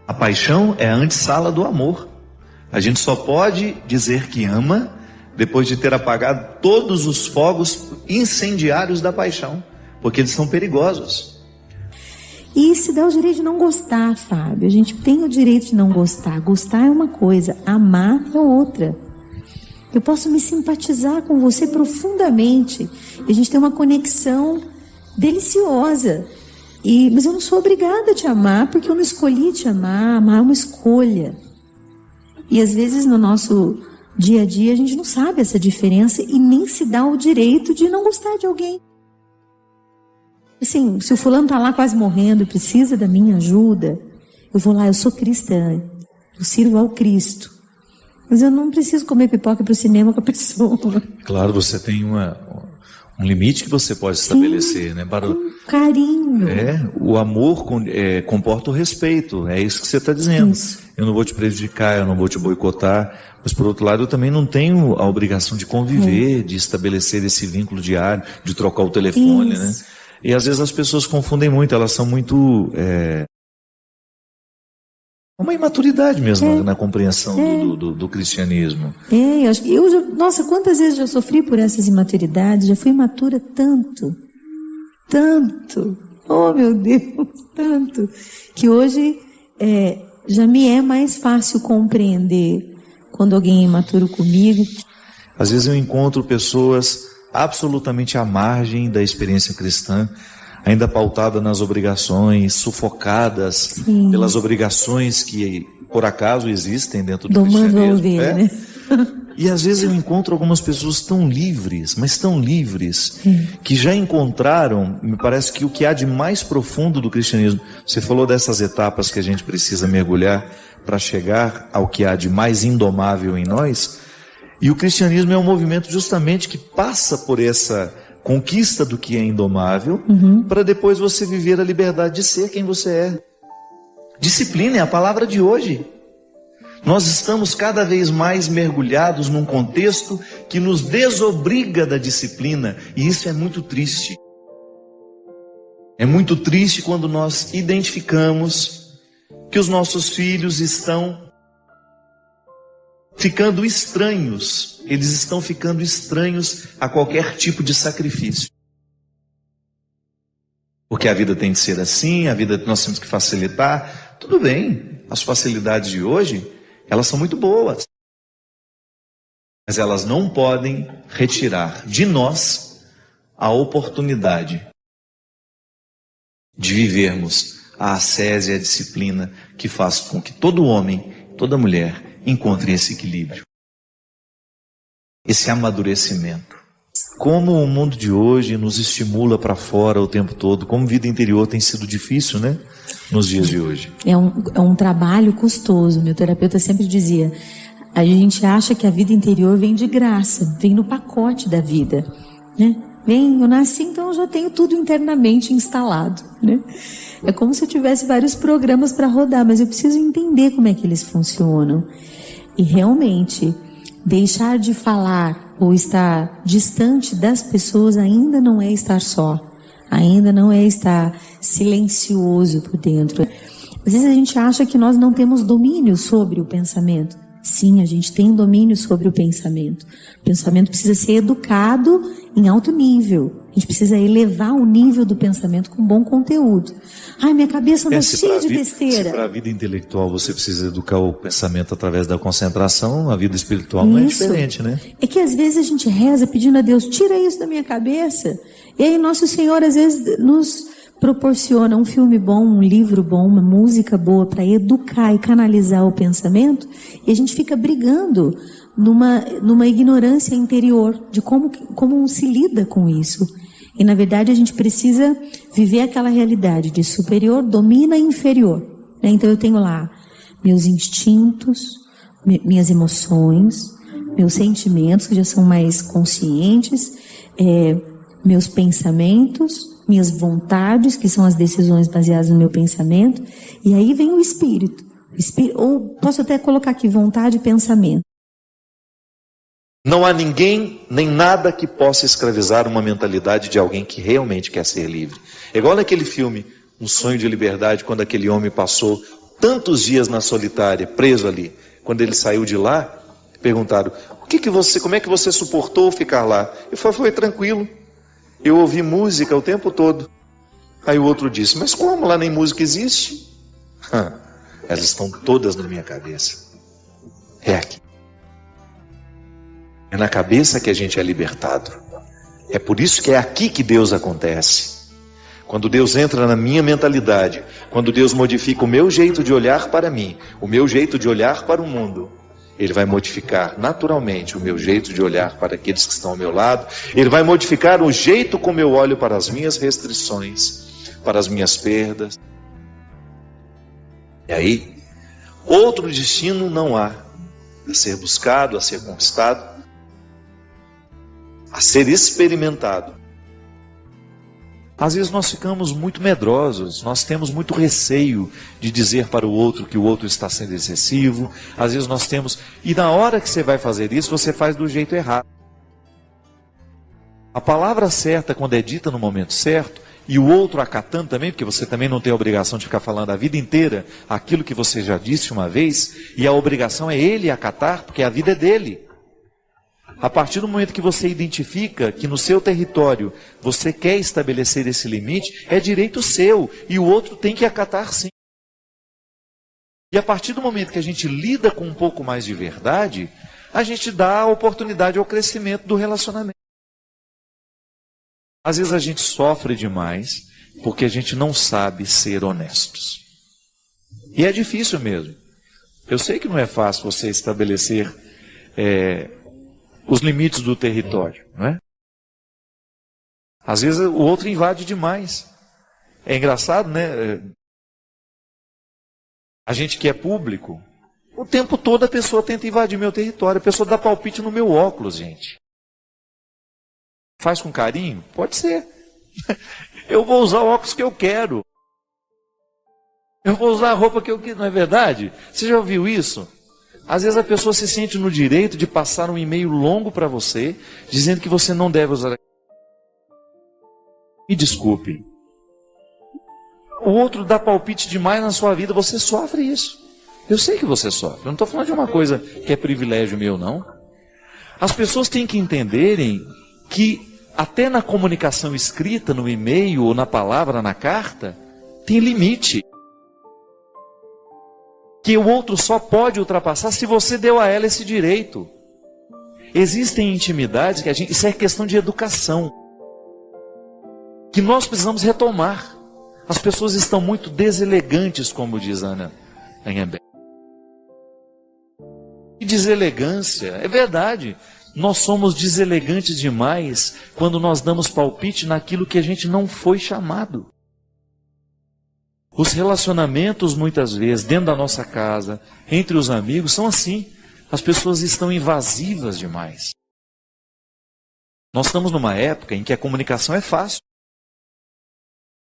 S1: A paixão é a antessala do amor. A gente só pode dizer que ama depois de ter apagado todos os fogos incendiários da paixão, porque eles são perigosos.
S5: E se dá o direito de não gostar, Fábio. A gente tem o direito de não gostar. Gostar é uma coisa, amar é outra. Eu posso me simpatizar com você profundamente. A gente tem uma conexão deliciosa. Mas eu não sou obrigada a te amar, porque eu não escolhi te amar. Amar é uma escolha. E às vezes no nosso dia a dia a gente não sabe essa diferença e nem se dá o direito de não gostar de alguém. Assim, se o fulano está lá quase morrendo e precisa da minha ajuda, eu vou lá, eu sou cristã, eu sirvo ao Cristo. Mas eu não preciso comer pipoca para o cinema com a pessoa.
S3: Claro, você tem um limite que você pode estabelecer, né? Para
S5: com carinho.
S3: O amor comporta o respeito, é isso que você está dizendo.
S5: Isso.
S3: Eu não vou te prejudicar, eu não vou te boicotar, mas por outro lado eu também não tenho a obrigação de conviver, de estabelecer esse vínculo diário, de trocar o telefone,
S5: Isso.
S3: né? E às vezes as pessoas confundem muito, elas são muito... uma imaturidade mesmo na compreensão do cristianismo.
S5: Nossa, quantas vezes já sofri por essas imaturidades, já fui imatura tanto, oh meu Deus, tanto, que hoje já me é mais fácil compreender quando alguém é imaturo comigo.
S3: Às vezes eu encontro pessoas absolutamente à margem da experiência cristã, ainda pautada nas obrigações, sufocadas pelas obrigações que por acaso existem dentro do cristianismo.
S5: Né?
S3: E às vezes eu encontro algumas pessoas tão livres, mas tão livres, que já encontraram, me parece que o que há de mais profundo do cristianismo. Você falou dessas etapas que a gente precisa mergulhar para chegar ao que há de mais indomável em nós. E o cristianismo é um movimento justamente que passa por essa conquista do que é indomável, para depois você viver a liberdade de ser quem você é. Disciplina é a palavra de hoje. Nós estamos cada vez mais mergulhados num contexto que nos desobriga da disciplina, e isso é muito triste. É muito triste quando nós identificamos que os nossos filhos estão ficando estranhos, eles estão ficando estranhos a qualquer tipo de sacrifício. Porque a vida tem de ser assim, a vida nós temos que facilitar. Tudo bem, as facilidades de hoje, elas são muito boas. Mas elas não podem retirar de nós a oportunidade de vivermos a ascese e a disciplina que faz com que todo homem, toda mulher, encontre esse equilíbrio, esse amadurecimento. Como o mundo de hoje nos estimula para fora o tempo todo, como vida interior tem sido difícil, né? Nos dias de hoje.
S5: É um trabalho custoso. Meu terapeuta sempre dizia, a gente acha que a vida interior vem de graça, vem no pacote da vida, né? Eu nasci, então eu já tenho tudo internamente instalado, né? É como se eu tivesse vários programas para rodar, mas eu preciso entender como é que eles funcionam. E realmente, deixar de falar ou estar distante das pessoas ainda não é estar só. Ainda não é estar silencioso por dentro. Às vezes a gente acha que nós não temos domínio sobre o pensamento. Sim, a gente tem domínio sobre o pensamento. O pensamento precisa ser educado em alto nível. A gente precisa elevar o nível do pensamento com bom conteúdo. Ai, minha cabeça anda cheia de besteira.
S3: Se para a vida intelectual você precisa educar o pensamento através da concentração, a vida espiritual não é diferente, né?
S5: É que às vezes a gente reza pedindo a Deus, tira isso da minha cabeça. E aí Nosso Senhor às vezes nos proporciona um filme bom, um livro bom, uma música boa para educar e canalizar o pensamento, e a gente fica brigando numa ignorância interior de como se lida com isso. E, na verdade, a gente precisa viver aquela realidade de superior domina inferior. Né? Então, eu tenho lá meus instintos, minhas emoções, meus sentimentos, que já são mais conscientes, meus pensamentos, minhas vontades, que são as decisões baseadas no meu pensamento, e aí vem o espírito. Ou posso até colocar aqui vontade e pensamento.
S3: Não há ninguém, nem nada que possa escravizar uma mentalidade de alguém que realmente quer ser livre. É igual naquele filme, Um Sonho de Liberdade, quando aquele homem passou tantos dias na solitária, preso ali. Quando ele saiu de lá, perguntaram, como é que você suportou ficar lá? Ele falou, foi tranquilo, eu ouvi música o tempo todo. Aí o outro disse, mas como? Lá nem música existe? Elas estão todas na minha cabeça. É aqui. É na cabeça que a gente é libertado. É por isso que é aqui que Deus acontece. Quando Deus entra na minha mentalidade, quando Deus modifica o meu jeito de olhar para mim, o meu jeito de olhar para o mundo, Ele vai modificar naturalmente o meu jeito de olhar para aqueles que estão ao meu lado. Ele vai modificar o jeito como eu olho para as minhas restrições, para as minhas perdas. E aí, outro destino não há a ser buscado, a ser conquistado, a ser experimentado. Às vezes nós ficamos muito medrosos, nós temos muito receio de dizer para o outro que o outro está sendo excessivo. Às vezes nós temos, e na hora que você vai fazer isso, você faz do jeito errado. A palavra certa, quando é dita no momento certo, e o outro acatando também, porque você também não tem a obrigação de ficar falando a vida inteira aquilo que você já disse uma vez, e a obrigação é ele acatar, porque a vida é dele. A partir do momento que você identifica que no seu território você quer estabelecer esse limite, é direito seu, e o outro tem que acatar sim. E a partir do momento que a gente lida com um pouco mais de verdade, a gente dá a oportunidade ao crescimento do relacionamento. Às vezes a gente sofre demais porque a gente não sabe ser honestos. E é difícil mesmo. Eu sei que não é fácil você estabelecer os limites do território, não é? Às vezes o outro invade demais. É engraçado, né? A gente que é público, o tempo todo a pessoa tenta invadir meu território, a pessoa dá palpite no meu óculos, gente. Faz com carinho? Pode ser. Eu vou usar o óculos que eu quero. Eu vou usar a roupa que eu quero, não é verdade? Você já ouviu isso? Às vezes a pessoa se sente no direito de passar um e-mail longo para você, dizendo que você não deve usar. Me desculpe. O outro dá palpite demais na sua vida, você sofre isso. Eu sei que você sofre. Eu não estou falando de uma coisa que é privilégio meu, não. As pessoas têm que entenderem que até na comunicação escrita, no e-mail ou na palavra, na carta, tem limite. Que o outro só pode ultrapassar se você deu a ela esse direito. Existem intimidades que isso é questão de educação, que nós precisamos retomar. As pessoas estão muito deselegantes, como diz Ana Anhembeck. E deselegância, é verdade. Nós somos deselegantes demais quando nós damos palpite naquilo que a gente não foi chamado. Os relacionamentos, muitas vezes, dentro da nossa casa, entre os amigos, são assim. As pessoas estão invasivas demais. Nós estamos numa época em que a comunicação é fácil.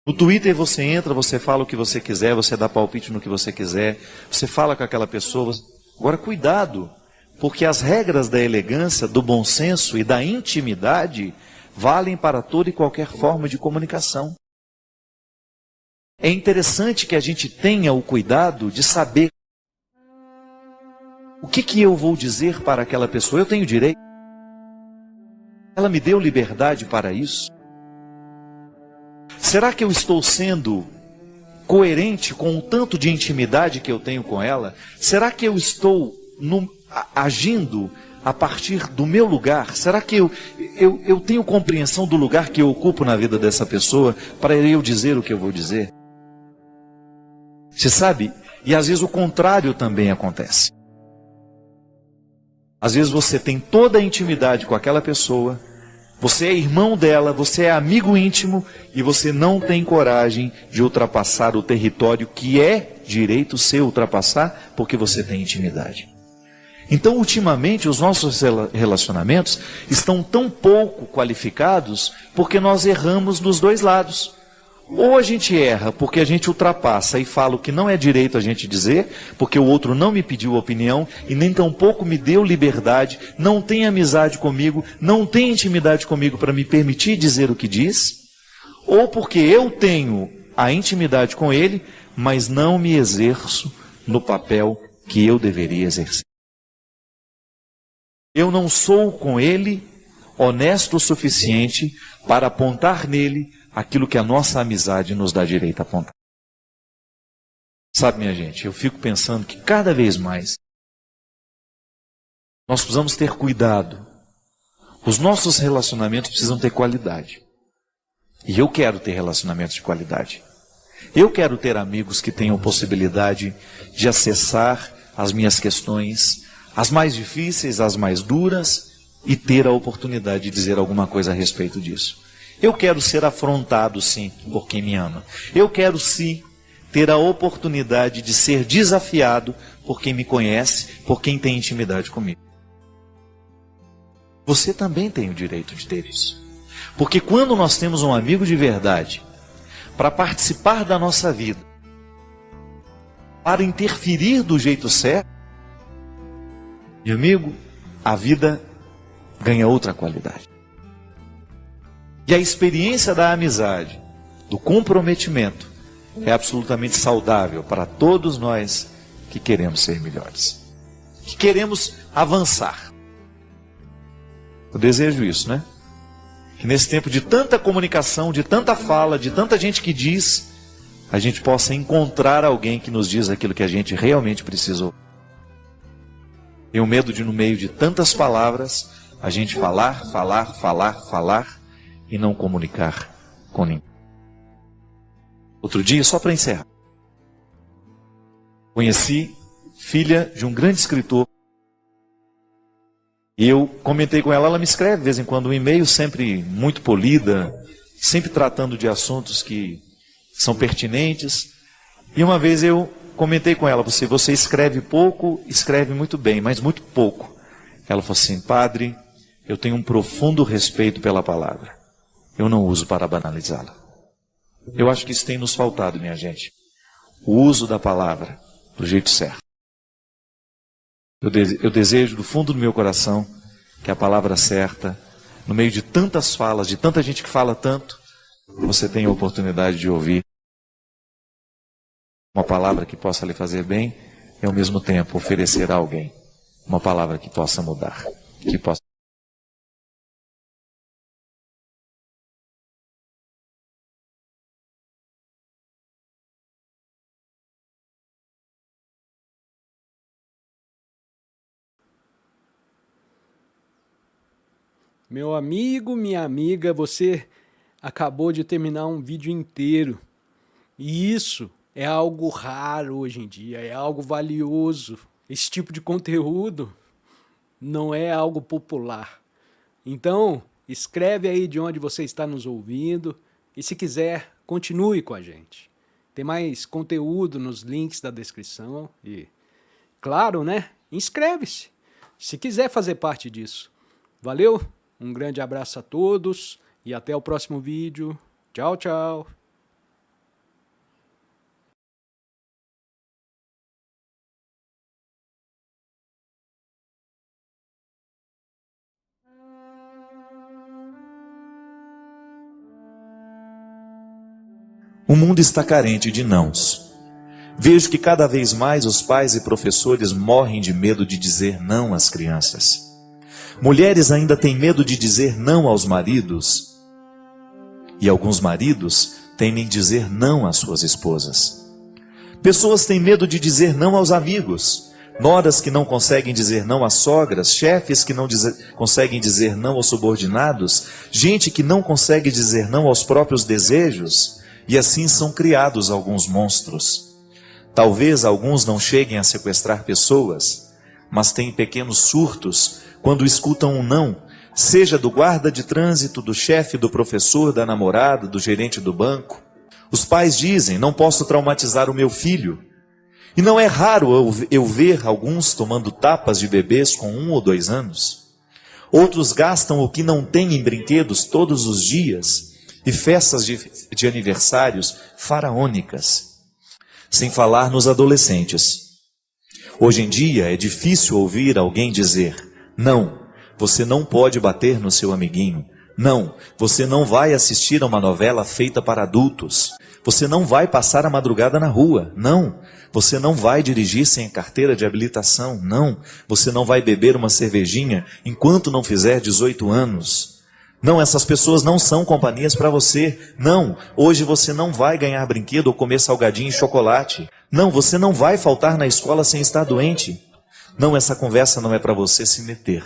S3: No Twitter você entra, você fala o que você quiser, você dá palpite no que você quiser, você fala com aquela pessoa. Agora, cuidado, porque as regras da elegância, do bom senso e da intimidade valem para toda e qualquer forma de comunicação. É interessante que a gente tenha o cuidado de saber o que eu vou dizer para aquela pessoa. Eu tenho direito. Ela me deu liberdade para isso. Será que eu estou sendo coerente com o tanto de intimidade que eu tenho com ela? Será que eu estou agindo a partir do meu lugar? Será que eu tenho compreensão do lugar que eu ocupo na vida dessa pessoa para eu dizer o que eu vou dizer? Você sabe? E às vezes o contrário também acontece. Às vezes você tem toda a intimidade com aquela pessoa, você é irmão dela, você é amigo íntimo e você não tem coragem de ultrapassar o território que é direito seu ultrapassar porque você tem intimidade. Então, ultimamente, os nossos relacionamentos estão tão pouco qualificados porque nós erramos dos dois lados. Ou a gente erra porque a gente ultrapassa e fala o que não é direito a gente dizer, porque o outro não me pediu opinião e nem tampouco me deu liberdade, não tem amizade comigo, não tem intimidade comigo para me permitir dizer o que diz, ou porque eu tenho a intimidade com ele, mas não me exerço no papel que eu deveria exercer. Eu não sou com ele honesto o suficiente para apontar nele aquilo que a nossa amizade nos dá direito a apontar. Sabe, minha gente, eu fico pensando que cada vez mais nós precisamos ter cuidado. Os nossos relacionamentos precisam ter qualidade. E eu quero ter relacionamentos de qualidade. Eu quero ter amigos que tenham possibilidade de acessar as minhas questões, as mais difíceis, as mais duras, e ter a oportunidade de dizer alguma coisa a respeito disso. Eu quero ser afrontado, sim, por quem me ama. Eu quero, sim, ter a oportunidade de ser desafiado por quem me conhece, por quem tem intimidade comigo. Você também tem o direito de ter isso. Porque quando nós temos um amigo de verdade, para participar da nossa vida, para interferir do jeito certo, meu amigo, a vida ganha outra qualidade. E a experiência da amizade, do comprometimento, é absolutamente saudável para todos nós que queremos ser melhores, que queremos avançar. Eu desejo isso, né? Que nesse tempo de tanta comunicação, de tanta fala, de tanta gente que diz, a gente possa encontrar alguém que nos diz aquilo que a gente realmente precisou. Tenho medo de, no meio de tantas palavras, a gente falar e não comunicar com ninguém. Outro dia, só para encerrar, conheci filha de um grande escritor. E eu comentei com ela, ela me escreve de vez em quando um e-mail, sempre muito polida, sempre tratando de assuntos que são pertinentes. E uma vez eu comentei com ela, você escreve pouco, escreve muito bem, mas muito pouco. Ela falou assim, padre, eu tenho um profundo respeito pela palavra. Eu não uso para banalizá-la. Eu acho que isso tem nos faltado, minha gente. O uso da palavra do jeito certo. Eu desejo do fundo do meu coração que a palavra certa, no meio de tantas falas, de tanta gente que fala tanto, você tenha a oportunidade de ouvir uma palavra que possa lhe fazer bem e ao mesmo tempo oferecer a alguém uma palavra que possa mudar, que possa...
S6: Meu amigo, minha amiga, você acabou de terminar um vídeo inteiro. E isso é algo raro hoje em dia, é algo valioso. Esse tipo de conteúdo não é algo popular. Então, escreve aí de onde você está nos ouvindo e se quiser, continue com a gente. Tem mais conteúdo nos links da descrição e, claro, né? Inscreve-se se quiser fazer parte disso. Valeu? Um grande abraço a todos e até o próximo vídeo. Tchau, tchau.
S3: O mundo está carente de nãos. Vejo que cada vez mais os pais e professores morrem de medo de dizer não às crianças. Mulheres ainda têm medo de dizer não aos maridos. E alguns maridos temem dizer não às suas esposas. Pessoas têm medo de dizer não aos amigos. Noras que não conseguem dizer não às sogras. Chefes que não conseguem dizer não aos subordinados. Gente que não consegue dizer não aos próprios desejos. E assim são criados alguns monstros. Talvez alguns não cheguem a sequestrar pessoas, mas têm pequenos surtos quando escutam um não, seja do guarda de trânsito, do chefe, do professor, da namorada, do gerente do banco. Os pais dizem: não posso traumatizar o meu filho. E não é raro eu ver alguns tomando tapas de bebês com 1 ou 2 anos. Outros gastam o que não têm em brinquedos todos os dias e festas de aniversários faraônicas. Sem falar nos adolescentes. Hoje em dia é difícil ouvir alguém dizer: não, você não pode bater no seu amiguinho. Não, você não vai assistir a uma novela feita para adultos. Você não vai passar a madrugada na rua. Não, você não vai dirigir sem carteira de habilitação. Não, você não vai beber uma cervejinha enquanto não fizer 18 anos. Não, essas pessoas não são companhias para você. Não, hoje você não vai ganhar brinquedo ou comer salgadinho e chocolate. Não, você não vai faltar na escola sem estar doente. Não, essa conversa não é para você se meter.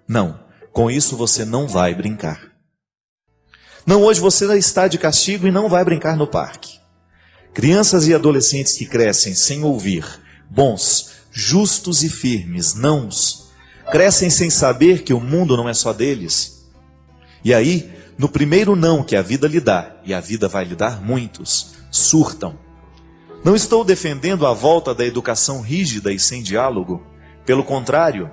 S3: Não, com isso você não vai brincar. Não, hoje você está de castigo e não vai brincar no parque. Crianças e adolescentes que crescem sem ouvir bons, justos e firmes nãos, crescem sem saber que o mundo não é só deles. E aí, no primeiro não que a vida lhe dá, e a vida vai lhe dar muitos, surtam. Não estou defendendo a volta da educação rígida e sem diálogo. Pelo contrário,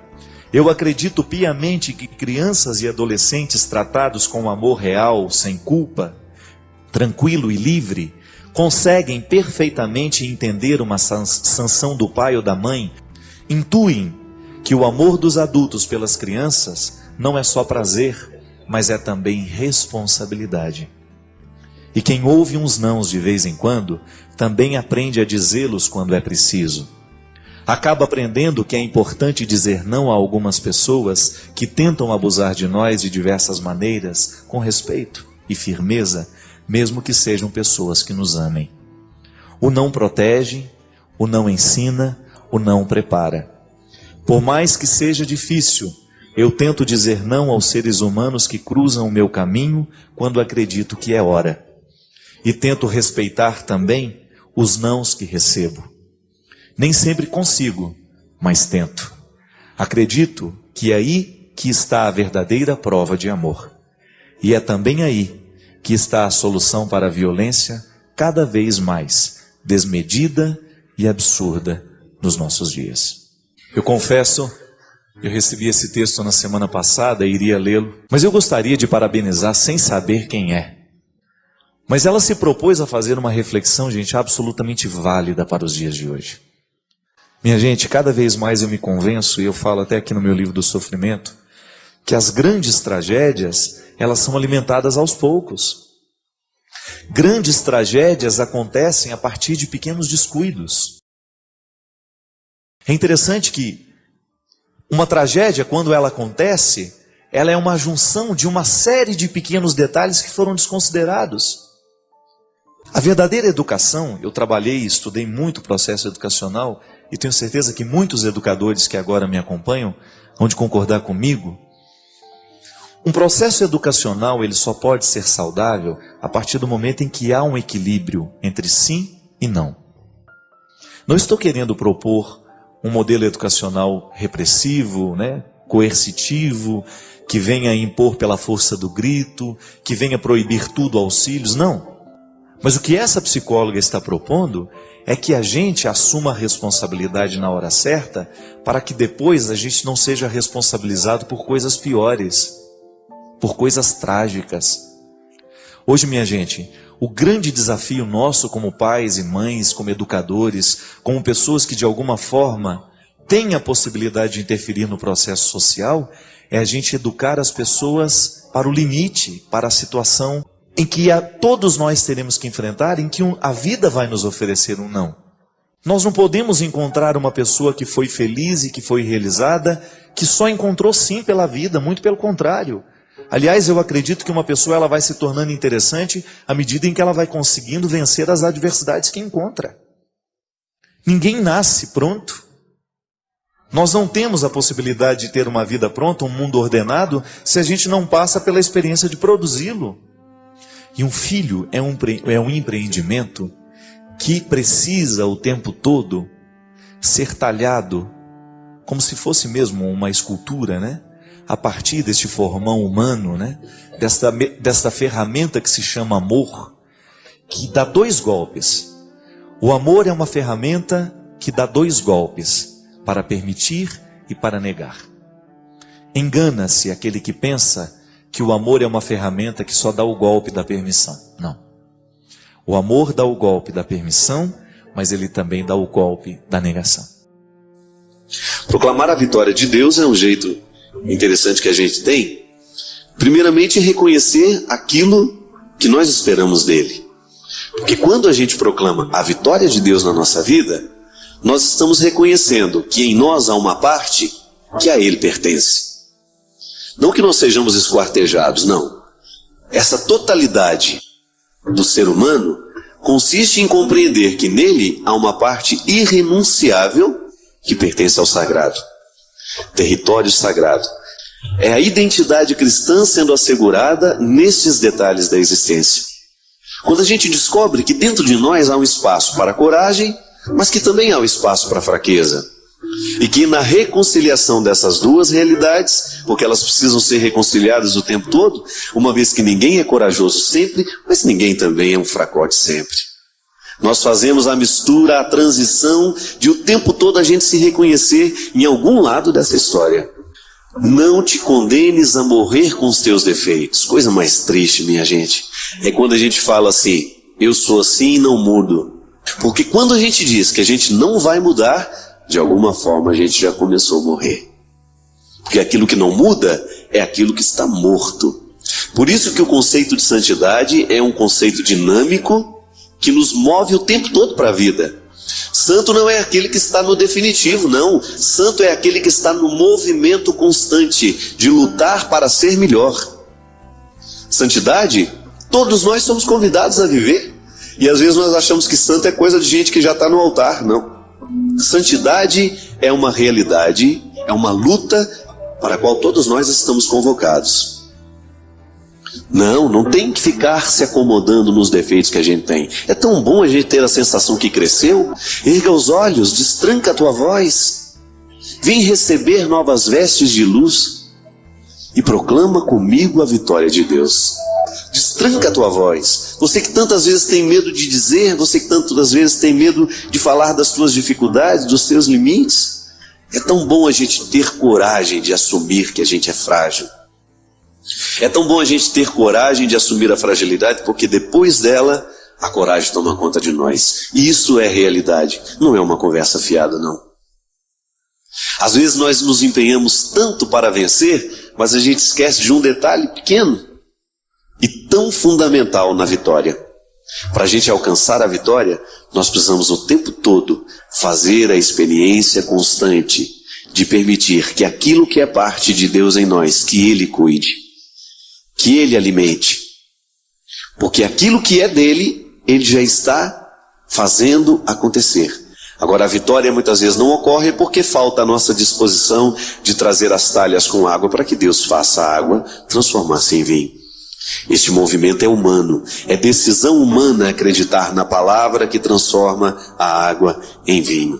S3: eu acredito piamente que crianças e adolescentes tratados com amor real, sem culpa, tranquilo e livre, conseguem perfeitamente entender uma sanção do pai ou da mãe, intuem que o amor dos adultos pelas crianças não é só prazer, mas é também responsabilidade. E quem ouve uns nãos de vez em quando, também aprende a dizê-los quando é preciso. Acaba aprendendo que é importante dizer não a algumas pessoas que tentam abusar de nós de diversas maneiras, com respeito e firmeza, mesmo que sejam pessoas que nos amem. O não protege, o não ensina, o não prepara. Por mais que seja difícil, eu tento dizer não aos seres humanos que cruzam o meu caminho quando acredito que é hora. E tento respeitar também os nãos que recebo. Nem sempre consigo, mas tento. Acredito que é aí que está a verdadeira prova de amor. E é também aí que está a solução para a violência cada vez mais desmedida e absurda nos nossos dias. Eu confesso, eu recebi esse texto na semana passada e iria lê-lo, mas eu gostaria de parabenizar sem saber quem é. Mas ela se propôs a fazer uma reflexão, gente, absolutamente válida para os dias de hoje. Minha gente, cada vez mais eu me convenço, e eu falo até aqui no meu livro do sofrimento, que as grandes tragédias, elas são alimentadas aos poucos. Grandes tragédias acontecem a partir de pequenos descuidos. É interessante que uma tragédia, quando ela acontece, ela é uma junção de uma série de pequenos detalhes que foram desconsiderados. A verdadeira educação, eu trabalhei e estudei muito o processo educacional, e tenho certeza que muitos educadores que agora me acompanham vão de concordar comigo. Um processo educacional, ele só pode ser saudável a partir do momento em que há um equilíbrio entre sim e não. Não estou querendo propor um modelo educacional repressivo, coercitivo, que venha impor pela força do grito, que venha proibir tudo aos filhos, não. Mas o que essa psicóloga está propondo é que a gente assuma a responsabilidade na hora certa, para que depois a gente não seja responsabilizado por coisas piores, por coisas trágicas. Hoje, minha gente, o grande desafio nosso como pais e mães, como educadores, como pessoas que de alguma forma têm a possibilidade de interferir no processo social, é a gente educar as pessoas para o limite, para a situação em que todos nós teremos que enfrentar, em que a vida vai nos oferecer um não. Nós não podemos encontrar uma pessoa que foi feliz e que foi realizada, que só encontrou sim pela vida, muito pelo contrário. Aliás, eu acredito que uma pessoa ela vai se tornando interessante à medida em que ela vai conseguindo vencer as adversidades que encontra. Ninguém nasce pronto. Nós não temos a possibilidade de ter uma vida pronta, um mundo ordenado, se a gente não passa pela experiência de produzi-lo. E um filho é um empreendimento que precisa o tempo todo ser talhado como se fosse mesmo uma escultura, né? A partir deste formão humano, né? Desta ferramenta que se chama amor, que dá 2 golpes. O amor é uma ferramenta que dá 2 golpes, para permitir e para negar. Engana-se aquele que pensa que o amor é uma ferramenta que só dá o golpe da permissão. Não. O amor dá o golpe da permissão, mas ele também dá o golpe da negação.
S2: Proclamar a vitória de Deus é um jeito interessante que a gente tem. Primeiramente, reconhecer aquilo que nós esperamos dele. Porque quando a gente proclama a vitória de Deus na nossa vida, nós estamos reconhecendo que em nós há uma parte que a ele pertence. Não que nós sejamos esquartejados, não. Essa totalidade do ser humano consiste em compreender que nele há uma parte irrenunciável que pertence ao sagrado. Território sagrado. É a identidade cristã sendo assegurada nesses detalhes da existência. Quando a gente descobre que dentro de nós há um espaço para a coragem, mas que também há um espaço para a fraqueza. E que na reconciliação dessas duas realidades, porque elas precisam ser reconciliadas o tempo todo, uma vez que ninguém é corajoso sempre, mas ninguém também é um fracote sempre. Nós fazemos a mistura, a transição de o tempo todo a gente se reconhecer em algum lado dessa história. Não te condenes a morrer com os teus defeitos. Coisa mais triste, minha gente, é quando a gente fala assim, eu sou assim e não mudo. Porque quando a gente diz que a gente não vai mudar, de alguma forma a gente já começou a morrer. Porque aquilo que não muda é aquilo que está morto. Por isso que o conceito de santidade é um conceito dinâmico que nos move o tempo todo para a vida. Santo não é aquele que está no definitivo, não. Santo é aquele que está no movimento constante de lutar para ser melhor. Santidade, todos nós somos convidados a viver. E às vezes nós achamos que santo é coisa de gente que já está no altar. Não. Santidade é uma realidade, é uma luta para a qual todos nós estamos convocados. Não tem que ficar se acomodando nos defeitos que a gente tem. É tão bom a gente ter a sensação que cresceu. Erga os olhos, destranca a tua voz. Vem receber novas vestes de luz e proclama comigo a vitória de Deus. Destranca a tua voz. Você que tantas vezes tem medo de dizer, você que tantas vezes tem medo de falar das tuas dificuldades, dos teus limites. É tão bom a gente ter coragem de assumir que a gente é frágil. É tão bom a gente ter coragem de assumir a fragilidade, porque depois dela, a coragem toma conta de nós. E isso é realidade, não é uma conversa fiada, não. Às vezes nós nos empenhamos tanto para vencer, mas a gente esquece de um detalhe pequeno e tão fundamental na vitória. Para a gente alcançar a vitória, nós precisamos o tempo todo fazer a experiência constante de permitir que aquilo que é parte de Deus em nós, que Ele cuide, que Ele alimente. Porque aquilo que é dele, Ele já está fazendo acontecer. Agora a vitória muitas vezes não ocorre porque falta a nossa disposição de trazer as talhas com água para que Deus faça a água transformar-se em vinho. Este movimento é humano, é decisão humana acreditar na palavra que transforma a água em vinho.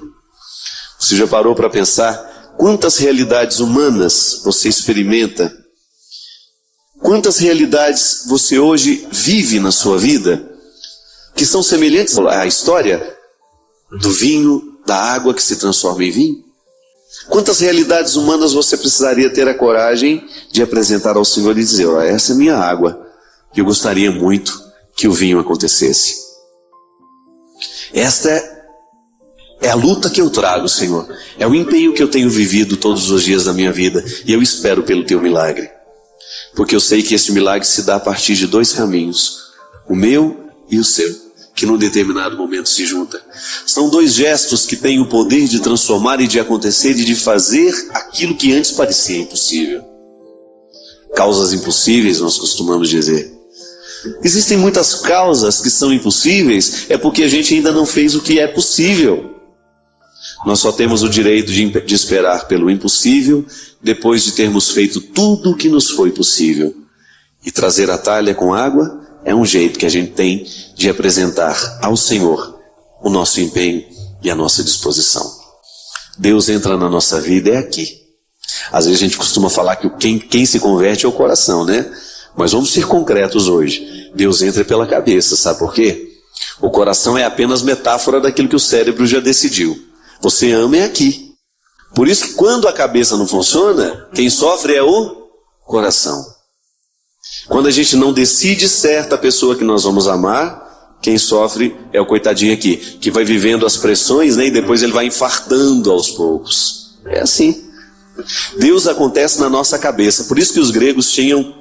S2: Você já parou para pensar quantas realidades humanas você experimenta? Quantas realidades você hoje vive na sua vida que são semelhantes à história do vinho, da água que se transforma em vinho? Quantas realidades humanas você precisaria ter a coragem de apresentar ao Senhor e dizer, essa é minha água, e eu gostaria muito que o vinho acontecesse. Esta é a luta que eu trago, Senhor. É o empenho que eu tenho vivido todos os dias da minha vida, e eu espero pelo teu milagre. Porque eu sei que esse milagre se dá a partir de 2 caminhos, o meu e o seu, que num determinado momento se juntam. São 2 gestos que têm o poder de transformar e de acontecer e de fazer aquilo que antes parecia impossível. Causas impossíveis, nós costumamos dizer. Existem muitas causas que são impossíveis, é porque a gente ainda não fez o que é possível. Nós só temos o direito de esperar pelo impossível, depois de termos feito tudo o que nos foi possível. E trazer a talha com água é um jeito que a gente tem de apresentar ao Senhor o nosso empenho e a nossa disposição. Deus entra na nossa vida é aqui. Às vezes a gente costuma falar que quem se converte é o coração, né? Mas vamos ser concretos hoje. Deus entra pela cabeça, sabe por quê? O coração é apenas metáfora daquilo que o cérebro já decidiu. Você ama é aqui. Por isso que quando a cabeça não funciona, quem sofre é o coração. Quando a gente não decide certa pessoa que nós vamos amar, quem sofre é o coitadinho aqui, que vai vivendo as pressões, né, e depois ele vai infartando aos poucos. É assim. Deus acontece na nossa cabeça. Por isso que os gregos tinham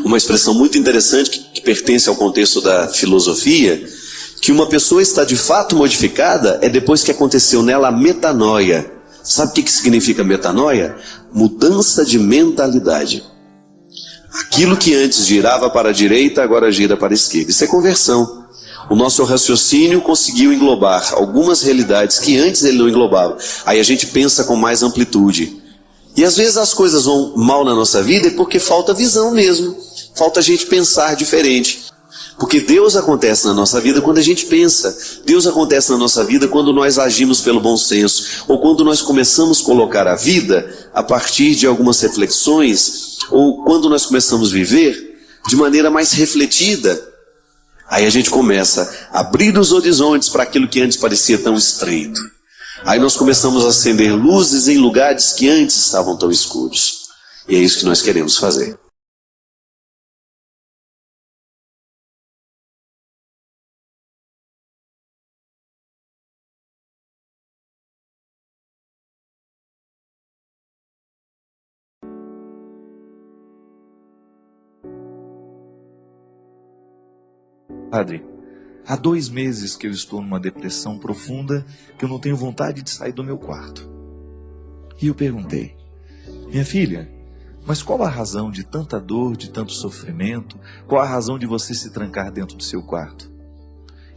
S2: uma expressão muito interessante que pertence ao contexto da filosofia, que uma pessoa está de fato modificada é depois que aconteceu nela a metanoia. Sabe o que significa metanoia? Mudança de mentalidade. Aquilo que antes girava para a direita, agora gira para a esquerda. Isso é conversão. O nosso raciocínio conseguiu englobar algumas realidades que antes ele não englobava. Aí a gente pensa com mais amplitude. E às vezes as coisas vão mal na nossa vida porque falta visão mesmo. Falta a gente pensar diferente. Porque Deus acontece na nossa vida quando a gente pensa. Deus acontece na nossa vida quando nós agimos pelo bom senso. Ou quando nós começamos a colocar a vida a partir de algumas reflexões. Ou quando nós começamos a viver de maneira mais refletida. Aí a gente começa a abrir os horizontes para aquilo que antes parecia tão estreito. Aí nós começamos a acender luzes em lugares que antes estavam tão escuros. E é isso que nós queremos fazer.
S3: Padre, há 2 meses que eu estou numa depressão profunda, que eu não tenho vontade de sair do meu quarto. E eu perguntei: minha filha, mas qual a razão de tanta dor, de tanto sofrimento? Qual a razão de você se trancar dentro do seu quarto?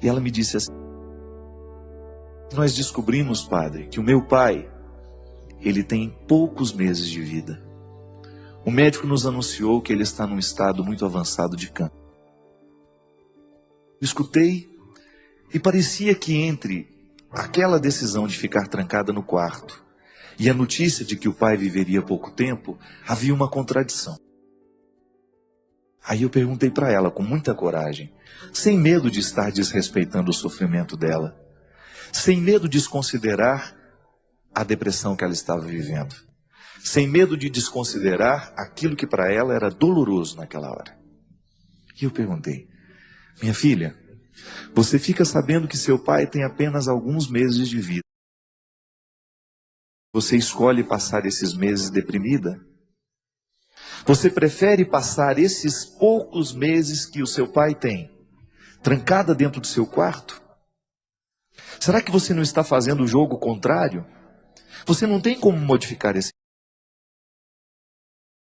S3: E ela me disse assim: nós descobrimos, padre, que o meu pai, ele tem poucos meses de vida. O médico nos anunciou que ele está num estado muito avançado de câncer. Escutei e parecia que entre aquela decisão de ficar trancada no quarto e a notícia de que o pai viveria pouco tempo, havia uma contradição. Aí eu perguntei para ela com muita coragem, sem medo de estar desrespeitando o sofrimento dela, sem medo de desconsiderar a depressão que ela estava vivendo, sem medo de desconsiderar aquilo que para ela era doloroso naquela hora. E eu perguntei: minha filha, você fica sabendo que seu pai tem apenas alguns meses de vida. Você escolhe passar esses meses deprimida? Você prefere passar esses poucos meses que o seu pai tem, trancada dentro do seu quarto? Será que você não está fazendo o jogo contrário? Você não tem como modificar esse...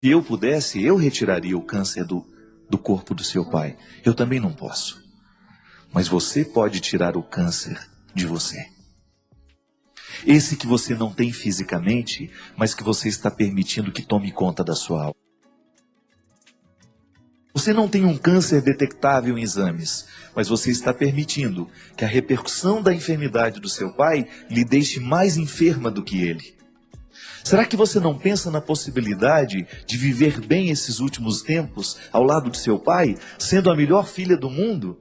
S3: Se eu pudesse, eu retiraria o câncer do corpo do seu pai. Eu também não posso. Mas você pode tirar o câncer de você. Esse que você não tem fisicamente, mas que você está permitindo que tome conta da sua alma. Você não tem um câncer detectável em exames, mas você está permitindo que a repercussão da enfermidade do seu pai lhe deixe mais enferma do que ele. Será que você não pensa na possibilidade de viver bem esses últimos tempos ao lado de seu pai, sendo a melhor filha do mundo?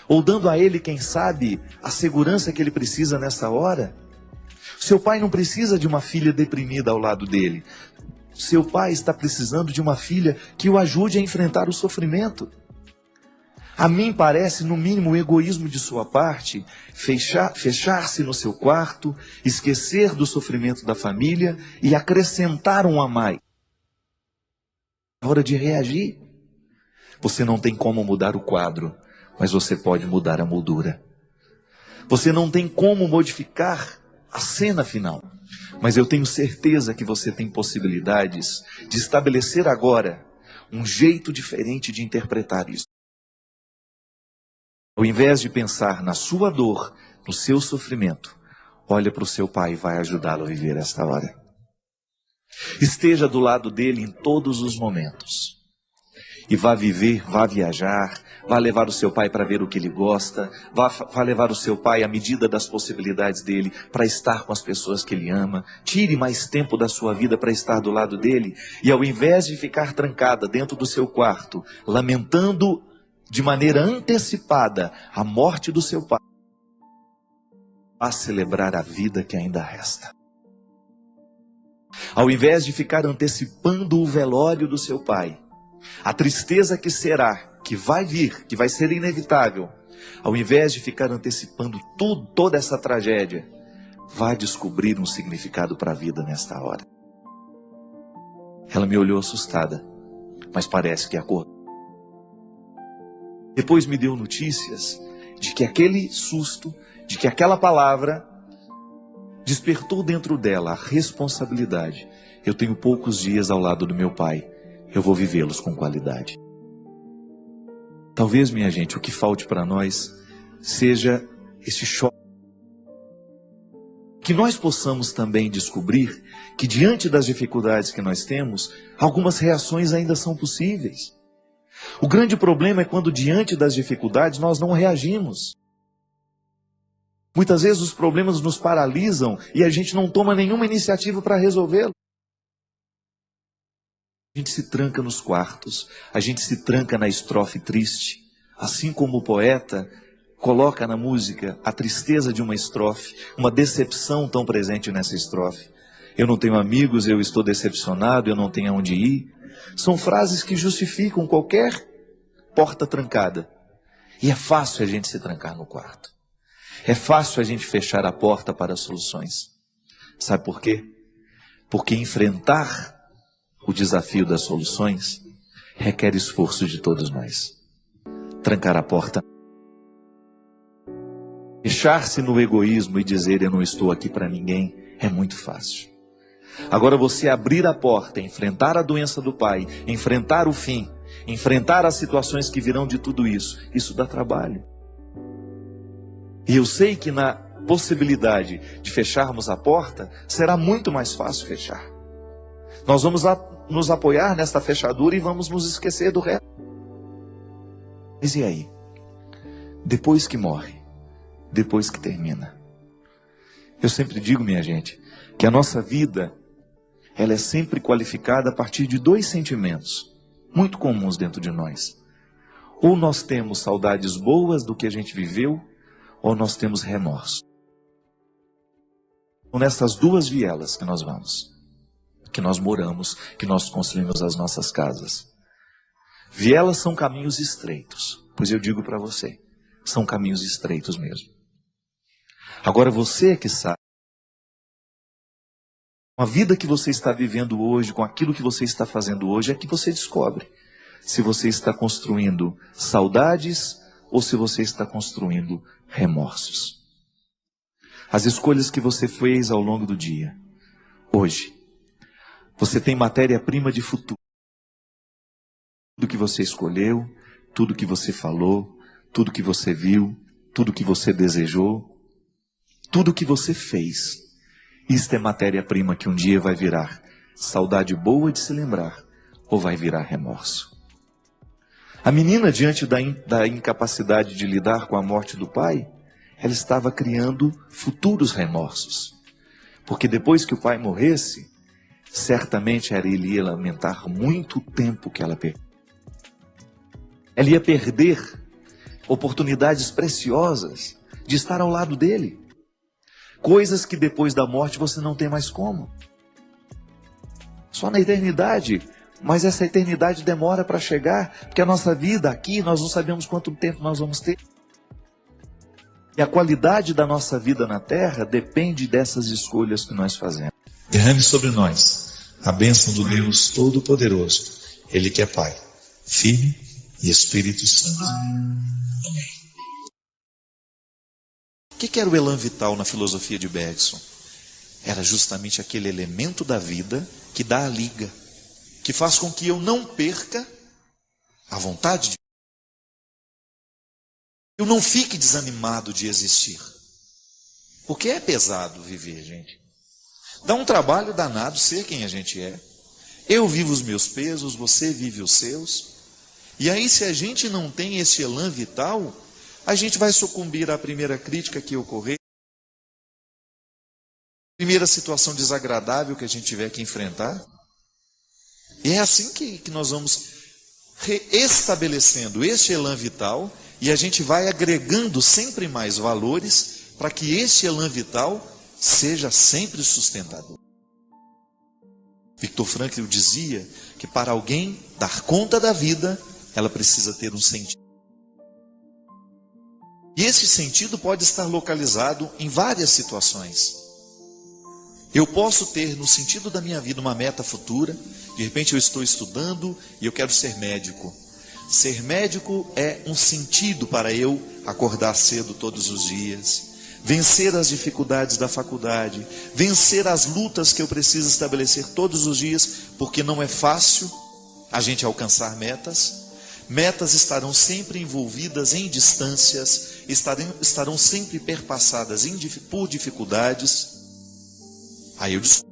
S3: Ou dando a ele, quem sabe, a segurança que ele precisa nessa hora? Seu pai não precisa de uma filha deprimida ao lado dele. Seu pai está precisando de uma filha que o ajude a enfrentar o sofrimento. A mim parece, no mínimo, o egoísmo de sua parte, fechar-se no seu quarto, esquecer do sofrimento da família e acrescentar um a mais. É hora de reagir. Você não tem como mudar o quadro, mas você pode mudar a moldura. Você não tem como modificar a cena final, mas eu tenho certeza que você tem possibilidades de estabelecer agora um jeito diferente de interpretar isso. Ao invés de pensar na sua dor, no seu sofrimento, olha para o seu pai e vai ajudá-lo a viver esta hora. Esteja do lado dele em todos os momentos. E vá viver, vá viajar, Vá levar o seu pai para ver o que ele gosta. Vá levar o seu pai à medida das possibilidades dele para estar com as pessoas que ele ama. Tire mais tempo da sua vida para estar do lado dele. E ao invés de ficar trancada dentro do seu quarto, lamentando de maneira antecipada a morte do seu pai, vá celebrar a vida que ainda resta. Ao invés de ficar antecipando o velório do seu pai, a tristeza que será, que vai vir, que vai ser inevitável, ao invés de ficar antecipando toda essa tragédia, vá descobrir um significado para a vida nesta hora. Ela me olhou assustada, mas parece que acordou. Depois me deu notícias de que aquele susto, de que aquela palavra despertou dentro dela a responsabilidade. Eu tenho poucos dias ao lado do meu pai, eu vou vivê-los com qualidade. Talvez, minha gente, o que falte para nós seja esse choque. Que nós possamos também descobrir que diante das dificuldades que nós temos, algumas reações ainda são possíveis. O grande problema é quando diante das dificuldades nós não reagimos. Muitas vezes os problemas nos paralisam e a gente não toma nenhuma iniciativa para resolvê-lo. A gente se tranca nos quartos, a gente se tranca na estrofe triste, assim como o poeta coloca na música a tristeza de uma estrofe, uma decepção tão presente nessa estrofe. Eu não tenho amigos, eu estou decepcionado, eu não tenho aonde ir. São frases que justificam qualquer porta trancada. E é fácil a gente se trancar no quarto. É fácil a gente fechar a porta para as soluções. Sabe por quê? Porque enfrentar o desafio das soluções requer esforço de todos nós. Trancar a porta, fechar-se no egoísmo e dizer eu não estou aqui para ninguém, é muito fácil. Agora você abrir a porta, enfrentar a doença do pai, enfrentar o fim, enfrentar as situações que virão de tudo isso, isso dá trabalho. E eu sei que na possibilidade de fecharmos a porta, será muito mais fácil fechar. Nós vamos nos apoiar nesta fechadura e vamos nos esquecer do resto. Mas e aí? Depois que morre, depois que termina. Eu sempre digo, minha gente, que a nossa vida, ela é sempre qualificada a partir de dois sentimentos muito comuns dentro de nós. Ou nós temos saudades boas do que a gente viveu, ou nós temos remorso. São nessas duas vielas que nós vamos, que nós moramos, que nós construímos as nossas casas. Vielas são caminhos estreitos, pois eu digo para você, são caminhos estreitos mesmo. Agora você é que sabe, com a vida que você está vivendo hoje, com aquilo que você está fazendo hoje, é que você descobre se você está construindo saudades ou se você está construindo remorsos. As escolhas que você fez ao longo do dia, hoje, você tem matéria-prima de futuro. Tudo que você escolheu, tudo que você falou, tudo que você viu, tudo que você desejou, tudo que você fez. Isto é matéria-prima que um dia vai virar saudade boa de se lembrar, ou vai virar remorso. A menina, diante da incapacidade de lidar com a morte do pai, ela estava criando futuros remorsos. Porque depois que o pai morresse, certamente ele ia lamentar muito tempo que ela perdeu. Ela ia perder oportunidades preciosas de estar ao lado dele. Coisas que depois da morte você não tem mais como. Só na eternidade. Mas essa eternidade demora para chegar, porque a nossa vida aqui, nós não sabemos quanto tempo nós vamos ter. E a qualidade da nossa vida na terra depende dessas escolhas que nós fazemos.
S1: Derrame sobre nós a bênção do Deus Todo-Poderoso, Ele que é Pai, Filho e Espírito Santo. Amém. O que era o elan vital na filosofia de Bergson? Era justamente aquele elemento da vida que dá a liga, que faz com que eu não perca a vontade de eu não fique desanimado de existir. Porque é pesado viver, gente. Dá um trabalho danado ser quem a gente é. Eu vivo os meus pesos, você vive os seus. E aí, se a gente não tem esse elan vital, a gente vai sucumbir à primeira crítica que ocorrer, primeira situação desagradável que a gente tiver que enfrentar. E é assim que nós vamos reestabelecendo este elan vital, e a gente vai agregando sempre mais valores para que este elan vital seja sempre sustentador. Viktor Frankl dizia que para alguém dar conta da vida, ela precisa ter um sentido. E esse sentido pode estar localizado em várias situações. Eu posso ter no sentido da minha vida uma meta futura. De repente eu estou estudando e eu quero ser médico. Ser médico é um sentido para eu acordar cedo todos os dias, vencer as dificuldades da faculdade, vencer as lutas que eu preciso estabelecer todos os dias, porque não é fácil a gente alcançar metas. Metas estarão sempre envolvidas em distâncias, estarão sempre perpassadas por dificuldades. Aí eu descubro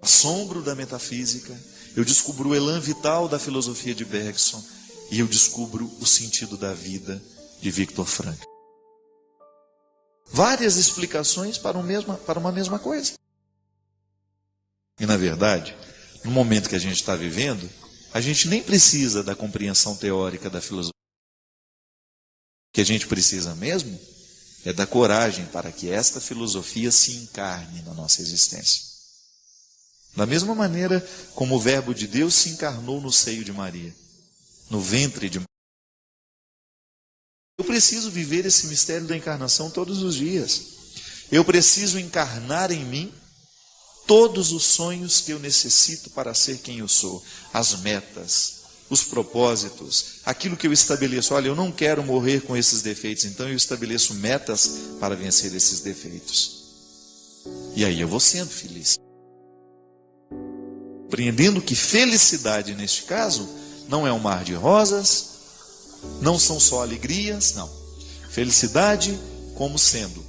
S1: o assombro da metafísica, eu descubro o elan vital da filosofia de Bergson, e eu descubro o sentido da vida de Viktor Frankl. Várias explicações para uma mesma coisa. E na verdade, no momento que a gente está vivendo, a gente nem precisa da compreensão teórica da filosofia. O que a gente precisa mesmo é da coragem para que esta filosofia se encarne na nossa existência. Da mesma maneira como o Verbo de Deus se encarnou no seio de Maria, no ventre de Maria. Eu preciso viver esse mistério da encarnação todos os dias. Eu preciso encarnar em mim todos os sonhos que eu necessito para ser quem eu sou, as metas, os propósitos, aquilo que eu estabeleço. Olha, eu não quero morrer com esses defeitos, então eu estabeleço metas para vencer esses defeitos. E aí eu vou sendo feliz. Compreendendo que felicidade, neste caso, não é um mar de rosas, não são só alegrias, não. Felicidade como sendo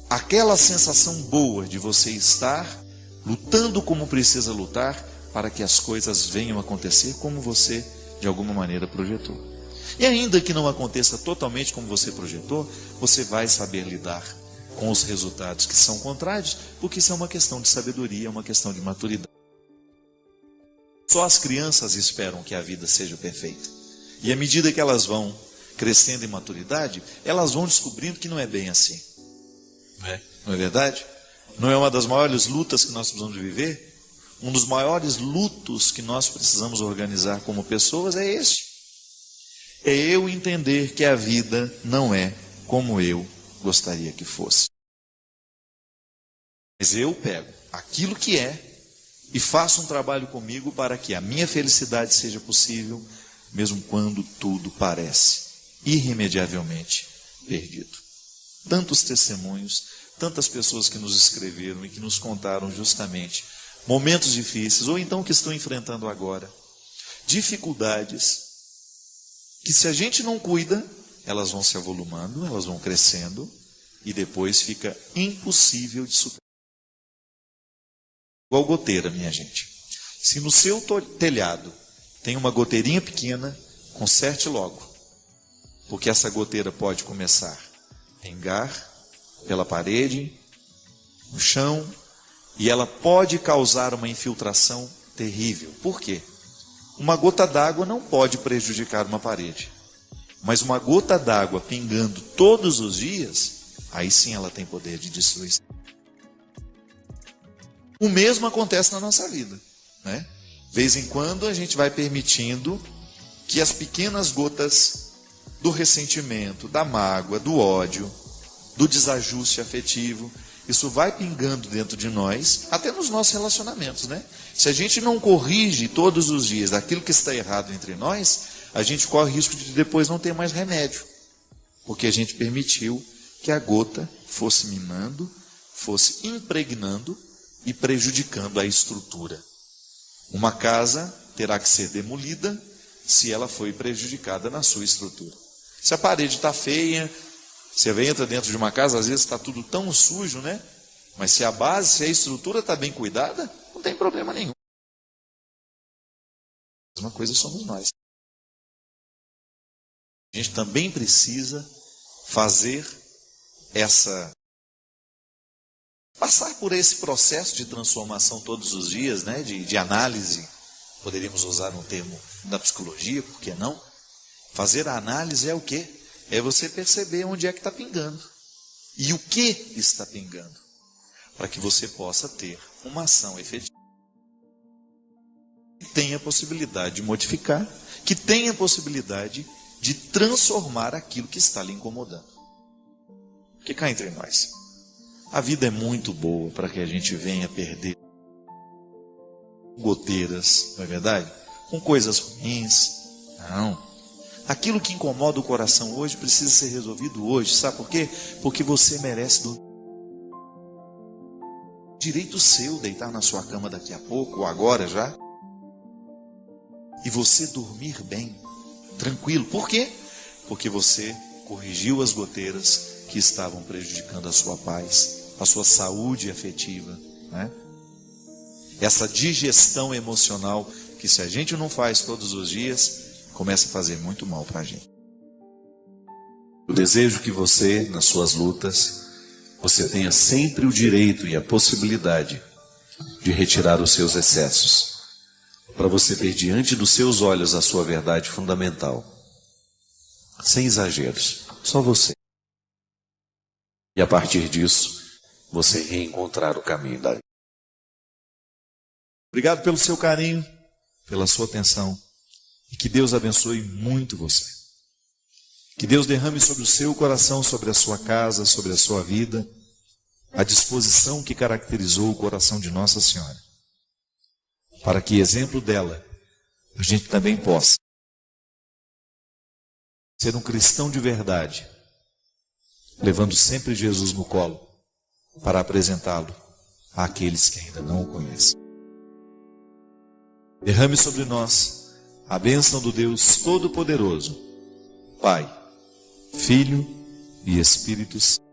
S1: aquela sensação boa de você estar lutando como precisa lutar para que as coisas venham a acontecer como você, de alguma maneira, projetou. E ainda que não aconteça totalmente como você projetou, você vai saber lidar com os resultados que são contrários, porque isso é uma questão de sabedoria, é uma questão de maturidade. Só as crianças esperam que a vida seja perfeita. E à medida que elas vão crescendo em maturidade, elas vão descobrindo que não é bem assim. Não é verdade? Não é uma das maiores lutas que nós precisamos viver? Um dos maiores lutos que nós precisamos organizar como pessoas é este. É eu entender que a vida não é como eu gostaria que fosse. Mas eu pego aquilo que é e faço um trabalho comigo para que a minha felicidade seja possível, mesmo quando tudo parece irremediavelmente perdido. Tantos testemunhos, tantas pessoas que nos escreveram e que nos contaram justamente momentos difíceis, ou então que estão enfrentando agora dificuldades que, se a gente não cuida, elas vão se avolumando, elas vão crescendo e depois fica impossível de superar. Igual goteira, minha gente. Se no seu telhado tem uma goteirinha pequena, conserte logo, porque essa goteira pode começar a pingar pela parede, no chão, e ela pode causar uma infiltração terrível. Por quê? Uma gota d'água não pode prejudicar uma parede, mas uma gota d'água pingando todos os dias, aí sim ela tem poder de destruição. O mesmo acontece na nossa vida, né? De vez em quando a gente vai permitindo que as pequenas gotas do ressentimento, da mágoa, do ódio, do desajuste afetivo, isso vai pingando dentro de nós, até nos nossos relacionamentos, né? Se a gente não corrige todos os dias aquilo que está errado entre nós, a gente corre o risco de depois não ter mais remédio, porque a gente permitiu que a gota fosse minando, fosse impregnando e prejudicando a estrutura. Uma casa terá que ser demolida se ela foi prejudicada na sua estrutura. Se a parede está feia, você entra dentro de uma casa, às vezes está tudo tão sujo, né? Mas se a base, se a estrutura está bem cuidada, não tem problema nenhum. mesma coisa somos nós. A gente também precisa passar por esse processo de transformação todos os dias, né? de análise. Poderíamos usar um termo da psicologia, por que não? Fazer a análise é o quê? É você perceber onde é que está pingando. E o que está pingando. Para que você possa ter uma ação efetiva. Que tenha a possibilidade de modificar, que tenha a possibilidade de transformar aquilo que está lhe incomodando. Porque cá entre nós, a vida é muito boa para que a gente venha perder goteiras, não é verdade? Com coisas ruins. Não. Aquilo que incomoda o coração hoje precisa ser resolvido hoje. Sabe por quê? Porque você merece direito seu deitar na sua cama daqui a pouco, ou agora já. E você dormir bem, tranquilo. Por quê? Porque você corrigiu as goteiras que estavam prejudicando a sua paz, a sua saúde afetiva, né? Essa digestão emocional que, se a gente não faz todos os dias, começa a fazer muito mal para a gente.
S2: Eu desejo que você, nas suas lutas, você tenha sempre o direito e a possibilidade de retirar os seus excessos, para você ter diante dos seus olhos a sua verdade fundamental, sem exageros, só você. E a partir disso, você reencontrar o caminho da vida.
S1: Obrigado pelo seu carinho, pela sua atenção, e que Deus abençoe muito você. Que Deus derrame sobre o seu coração, sobre a sua casa, sobre a sua vida, a disposição que caracterizou o coração de Nossa Senhora, para que, exemplo dela, a gente também possa ser um cristão de verdade, levando sempre Jesus no colo, para apresentá-lo àqueles que ainda não o conhecem. Derrame sobre nós a bênção do Deus Todo-Poderoso, Pai, Filho e Espírito Santo.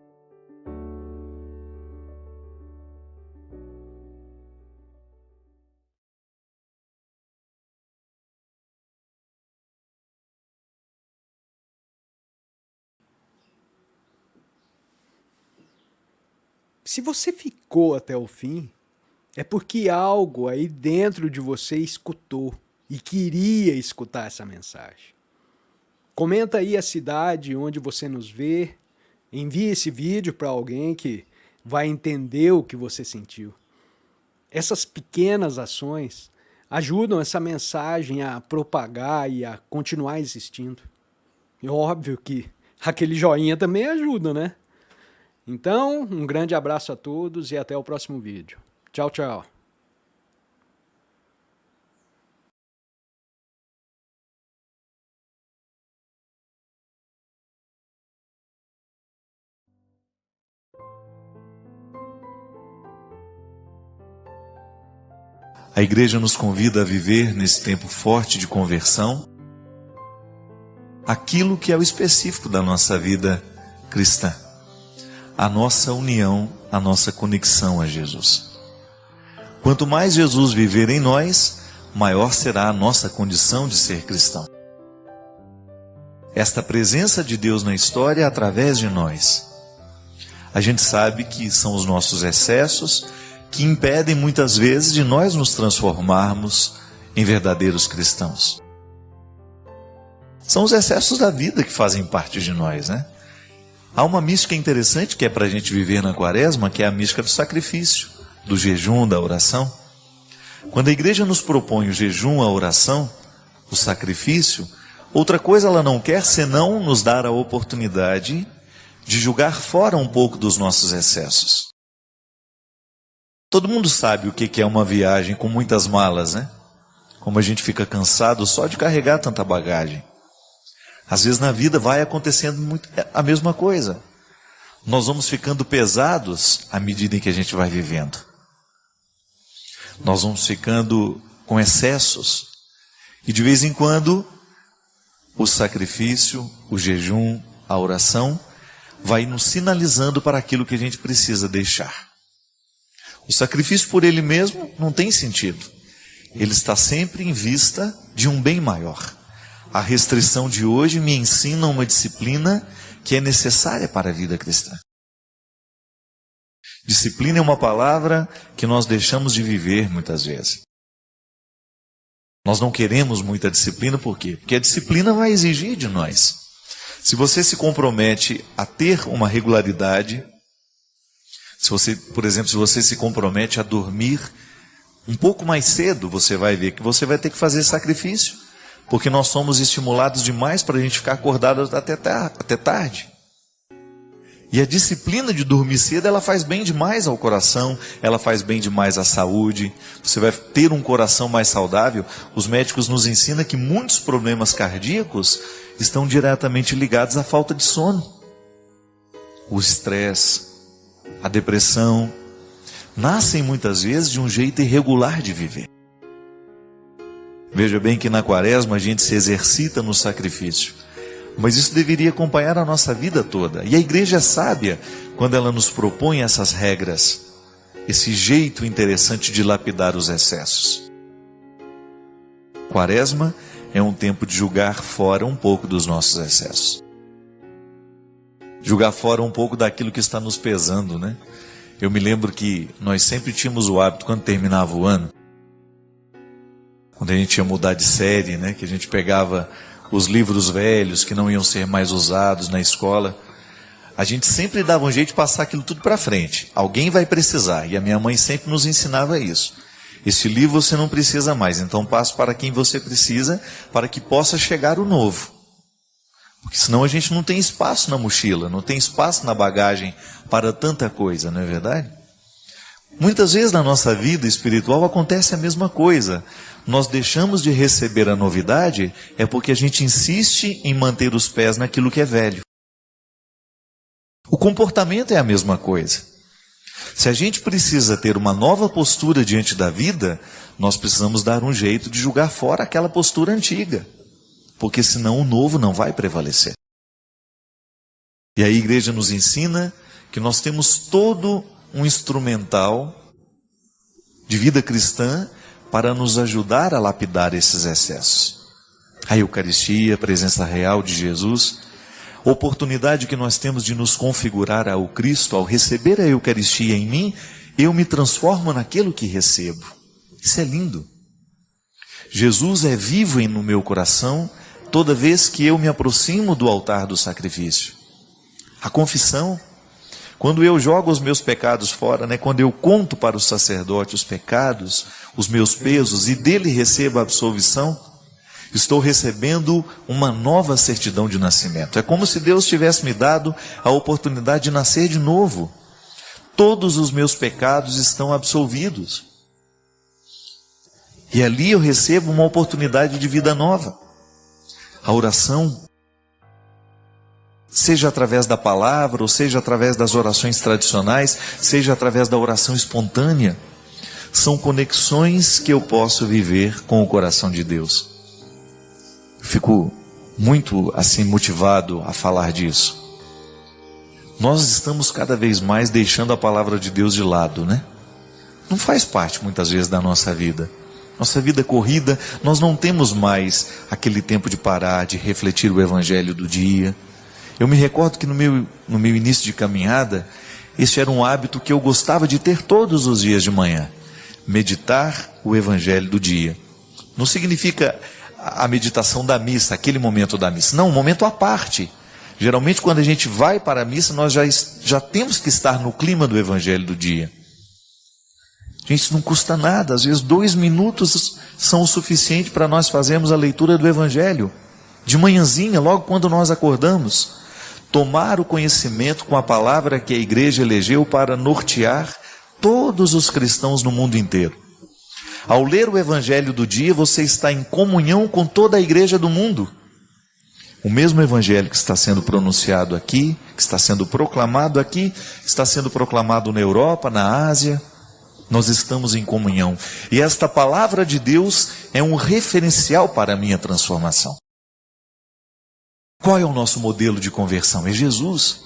S6: Se você ficou até o fim, é porque algo aí dentro de você escutou e queria escutar essa mensagem. Comenta aí a cidade onde você nos vê, envie esse vídeo para alguém que vai entender o que você sentiu. Essas pequenas ações ajudam essa mensagem a propagar e a continuar existindo. E óbvio que aquele joinha também ajuda, né? Então, um grande abraço a todos e até o próximo vídeo. Tchau, tchau.
S1: A igreja nos convida a viver nesse tempo forte de conversão aquilo que é o específico da nossa vida cristã. A nossa união, a nossa conexão a Jesus. Quanto mais Jesus viver em nós, maior será a nossa condição de ser cristão. Esta presença de Deus na história através de nós. A gente sabe que são os nossos excessos que impedem muitas vezes de nós nos transformarmos em verdadeiros cristãos. São os excessos da vida que fazem parte de nós, né? Há uma mística interessante que é para a gente viver na quaresma, que é a mística do sacrifício, do jejum, da oração. Quando a igreja nos propõe o jejum, a oração, o sacrifício, outra coisa ela não quer senão nos dar a oportunidade de julgar fora um pouco dos nossos excessos. Todo mundo sabe o que é uma viagem com muitas malas, né? Como a gente fica cansado só de carregar tanta bagagem. Às vezes na vida vai acontecendo muito a mesma coisa. Nós vamos ficando pesados à medida em que a gente vai vivendo. Nós vamos ficando com excessos. E de vez em quando, o sacrifício, o jejum, a oração, vai nos sinalizando para aquilo que a gente precisa deixar. O sacrifício por ele mesmo não tem sentido.
S3: ele está sempre em vista de um bem maior. A restrição de hoje me ensina uma disciplina que é necessária para a vida cristã. Disciplina é uma palavra que nós deixamos de viver muitas vezes. Nós não queremos muita disciplina, por quê? Porque a disciplina vai exigir de nós. Se você se compromete a ter uma regularidade, se você, por exemplo, se você se compromete a dormir um pouco mais cedo, você vai ver que você vai ter que fazer sacrifício, porque nós somos estimulados demais para a gente ficar acordado até tarde. E a disciplina de dormir cedo, ela faz bem demais ao coração, ela faz bem demais à saúde, você vai ter um coração mais saudável. Os médicos nos ensinam que muitos problemas cardíacos estão diretamente ligados à falta de sono. O estresse, a depressão, nascem muitas vezes de um jeito irregular de viver. Veja bem que na quaresma a gente se exercita no sacrifício, mas isso deveria acompanhar a nossa vida toda. E a igreja é sábia quando ela nos propõe essas regras, esse jeito interessante de lapidar os excessos. Quaresma é um tempo de jogar fora um pouco dos nossos excessos. Jogar fora um pouco daquilo que está nos pesando, né? Eu me lembro que nós sempre tínhamos o hábito, quando terminava o ano, quando a gente ia mudar de série, né? Que a gente pegava os livros velhos que não iam ser mais usados na escola, a gente sempre dava um jeito de passar aquilo tudo para frente. Alguém vai precisar, e a minha mãe sempre nos ensinava isso. Esse livro você não precisa mais, então passe para quem você precisa, para que possa chegar o novo. Porque senão a gente não tem espaço na mochila, não tem espaço na bagagem para tanta coisa, não é verdade? Muitas vezes na nossa vida espiritual acontece a mesma coisa. Nós deixamos de receber a novidade é porque a gente insiste em manter os pés naquilo que é velho. O comportamento é a mesma coisa. Se a gente precisa ter uma nova postura diante da vida, nós precisamos dar um jeito de jogar fora aquela postura antiga, porque senão o novo não vai prevalecer. E a igreja nos ensina que nós temos todo um instrumental de vida cristã para nos ajudar a lapidar esses excessos. A Eucaristia, a presença real de Jesus, a oportunidade que nós temos de nos configurar ao Cristo, ao receber a Eucaristia em mim, eu me transformo naquilo que recebo. Isso é lindo. Jesus é vivo no meu coração toda vez que eu me aproximo do altar do sacrifício. A confissão, quando eu jogo os meus pecados fora, né? Quando eu conto para o sacerdote os pecados, os meus pesos, e dele recebo a absolvição, estou recebendo uma nova certidão de nascimento. É como se Deus tivesse me dado a oportunidade de nascer de novo. Todos os meus pecados estão absolvidos. E ali eu recebo uma oportunidade de vida nova. A oração, seja através da palavra, ou seja através das orações tradicionais, seja através da oração espontânea, são conexões que eu posso viver com o coração de Deus. Eu fico muito assim motivado a falar disso. Nós estamos cada vez mais deixando a palavra de Deus de lado, né? Não faz parte muitas vezes da nossa vida. Nossa vida corrida, nós não temos mais aquele tempo de parar, de refletir o evangelho do dia. Eu me recordo que no meu início de caminhada, esse era um hábito que eu gostava de ter todos os dias de manhã. Meditar o evangelho do dia. Não significa a meditação da missa, aquele momento da missa. Não, um momento à parte. Geralmente quando a gente vai para a missa, nós já temos que estar no clima do evangelho do dia. Gente, isso não custa nada. Às vezes 2 minutos são o suficiente para nós fazermos a leitura do evangelho. De manhãzinha, logo quando nós acordamos. Tomar o conhecimento com a palavra que a igreja elegeu para nortear todos os cristãos no mundo inteiro. Ao ler o evangelho do dia, você está em comunhão com toda a igreja do mundo. O mesmo evangelho que está sendo pronunciado aqui, que está sendo proclamado aqui, está sendo proclamado na Europa, na Ásia. Nós estamos em comunhão. E esta palavra de Deus é um referencial para a minha transformação. Qual é o nosso modelo de conversão? É Jesus.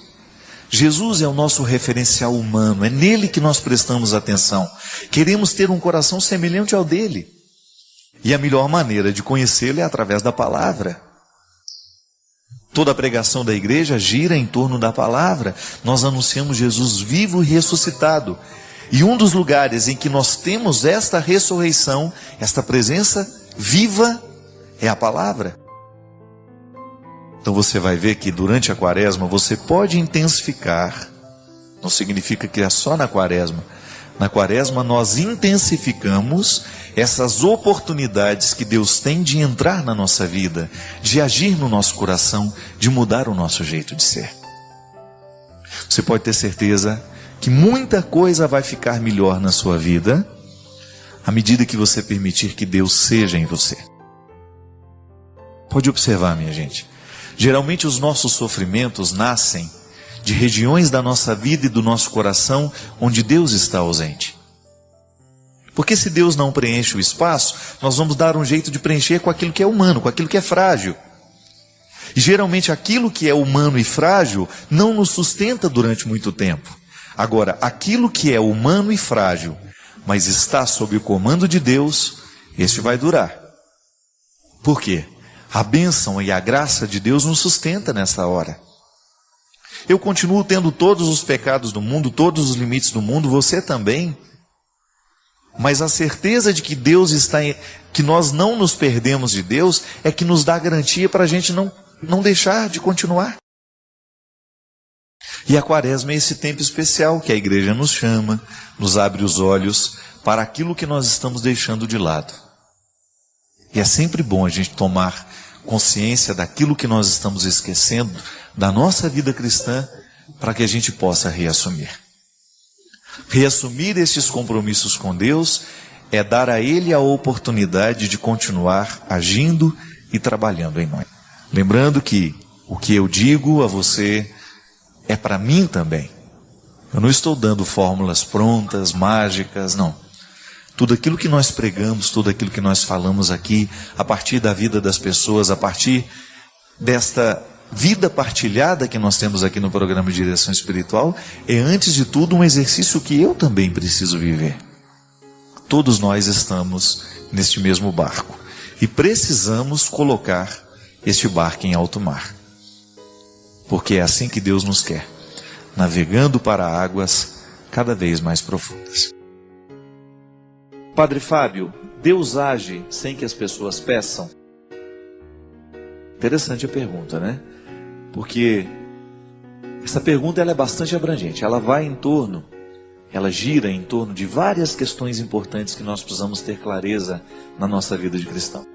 S3: Jesus é o nosso referencial humano. É nele que nós prestamos atenção. Queremos ter um coração semelhante ao dele.
S1: E a melhor maneira de conhecê-lo é através da palavra. Toda a pregação da igreja gira em torno da palavra. Nós anunciamos Jesus vivo e ressuscitado. E um dos lugares em que nós temos esta ressurreição, esta presença viva, é a palavra. Então você vai ver que durante a quaresma você pode intensificar. Não significa que é só na quaresma. Na quaresma nós intensificamos essas oportunidades que Deus tem de entrar na nossa vida, de agir no nosso coração, de mudar o nosso jeito de ser. Você pode ter certeza que muita coisa vai ficar melhor na sua vida à medida que você permitir que Deus seja em você. Pode observar, minha gente. Geralmente os nossos sofrimentos nascem de regiões da nossa vida e do nosso coração onde Deus está ausente. Porque se Deus não preenche o espaço, nós vamos dar um jeito de preencher com aquilo que é humano, com aquilo que é frágil. E geralmente aquilo que é humano e frágil não nos sustenta durante muito tempo. Agora, aquilo que é humano e frágil, mas está sob o comando de Deus, este vai durar. Por quê? A bênção e a graça de Deus nos sustenta nessa hora. Eu continuo tendo todos os pecados do mundo, todos os limites do mundo, você também. Mas a certeza de que Deus está, que nós não nos perdemos de Deus, é que nos dá garantia para a gente não deixar de continuar. E a quaresma é esse tempo especial que a igreja nos chama, nos abre os olhos para aquilo que nós estamos deixando de lado. E é sempre bom a gente tomar consciência daquilo que nós estamos esquecendo da nossa vida cristã, para que a gente possa reassumir. Reassumir estes compromissos com Deus é dar a Ele a oportunidade de continuar agindo e trabalhando em nós. Lembrando que o que eu digo a você é para mim também. Eu não estou dando fórmulas prontas, mágicas, não. Tudo aquilo que nós pregamos, tudo aquilo que nós falamos aqui, a partir da vida das pessoas, a partir desta vida partilhada que nós temos aqui no programa de direção espiritual, é antes de tudo um exercício que eu também preciso viver. Todos nós estamos neste mesmo barco e precisamos colocar este barco em alto mar, porque é assim que Deus nos quer, navegando para águas cada vez mais profundas. Padre Fábio, Deus age sem que as pessoas peçam? Interessante a pergunta, né? Porque essa pergunta ela é bastante abrangente. Ela gira em torno de várias questões importantes que nós precisamos ter clareza na nossa vida de cristão.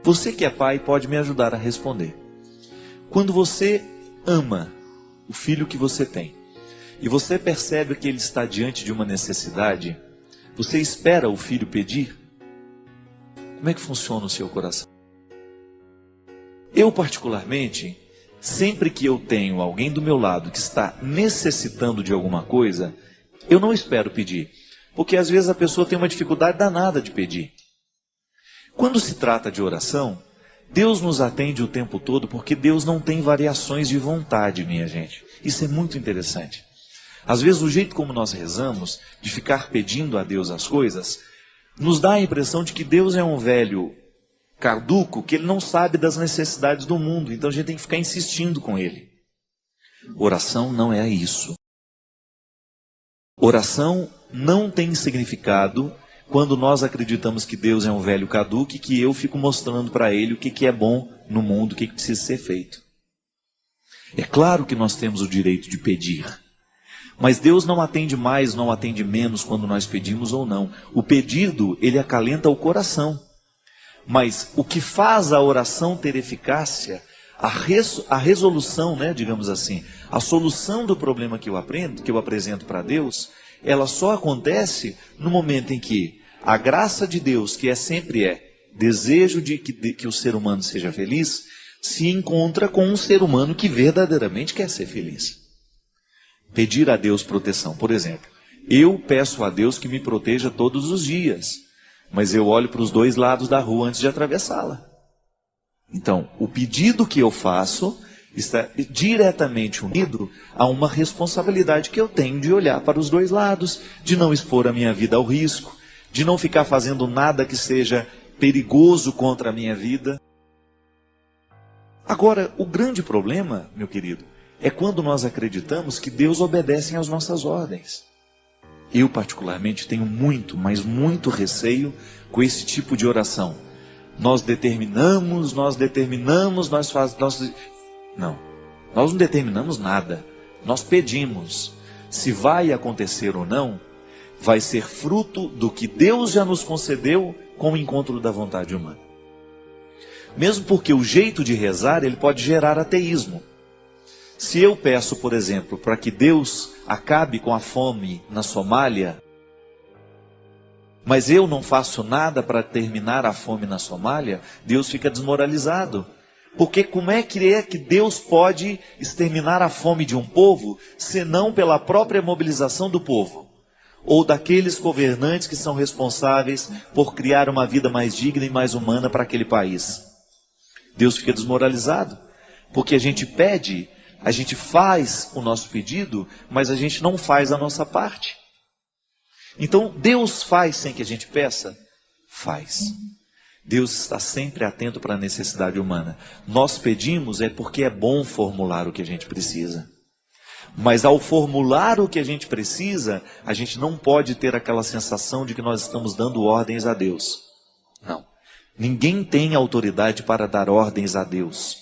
S1: Você que é pai pode me ajudar a responder. Quando você ama o filho que você tem, e você percebe que ele está diante de uma necessidade, você espera o filho pedir? Como é que funciona o seu coração? Eu particularmente, sempre que eu tenho alguém do meu lado que está necessitando de alguma coisa, eu não espero pedir, porque às vezes a pessoa tem uma dificuldade danada de pedir. Quando se trata de oração, Deus nos atende o tempo todo, porque Deus não tem variações de vontade, minha gente. Isso é muito interessante. Às vezes o jeito como nós rezamos, de ficar pedindo a Deus as coisas, nos dá a impressão de que Deus é um velho caduco, que ele não sabe das necessidades do mundo, então a gente tem que ficar insistindo com ele. Oração não é isso. Oração não tem significado quando nós acreditamos que Deus é um velho caduco e que eu fico mostrando para ele o que é bom no mundo, o que precisa ser feito. É claro que nós temos o direito de pedir, mas Deus não atende mais, não atende menos quando nós pedimos ou não. O pedido, ele acalenta o coração. Mas o que faz a oração ter eficácia, a resolução, né, digamos assim, a solução do problema que eu apresento para Deus, ela só acontece no momento em que a graça de Deus, que sempre desejo de que o ser humano seja feliz, se encontra com um ser humano que verdadeiramente quer ser feliz. Pedir a Deus proteção, por exemplo. Eu peço a Deus que me proteja todos os dias, mas eu olho para os dois lados da rua antes de atravessá-la. Então, o pedido que eu faço está diretamente unido a uma responsabilidade que eu tenho de olhar para os dois lados, de não expor a minha vida ao risco,
S3: de não ficar fazendo nada que seja perigoso contra a minha vida. Agora, o grande problema, meu querido, é quando nós acreditamos que Deus obedece às nossas ordens. Eu, particularmente, tenho muito, mas muito receio com esse tipo de oração. Nós determinamos, Não, nós não determinamos nada. Nós pedimos. Se vai acontecer ou não, vai ser fruto do que Deus já nos concedeu com o encontro da vontade humana. Mesmo porque o jeito de rezar, ele pode gerar ateísmo. Se eu peço, por exemplo, para que Deus acabe com a fome na Somália, mas eu não faço nada para terminar a fome na Somália, Deus fica desmoralizado. Porque como é que Deus pode exterminar a fome de um povo, senão pela própria mobilização do povo? Ou daqueles governantes que são responsáveis por criar uma vida mais digna e mais humana para aquele país? Deus fica desmoralizado, porque a gente pede, a gente faz o nosso pedido, mas a gente não faz a nossa parte. Então, Deus faz sem que a gente peça? Faz. Deus está sempre atento para a necessidade humana. Nós pedimos é porque é bom formular o que a gente precisa. Mas ao formular o que a gente precisa, a gente não pode ter aquela sensação de que nós estamos dando ordens a Deus. Não. Ninguém tem autoridade para dar ordens a Deus.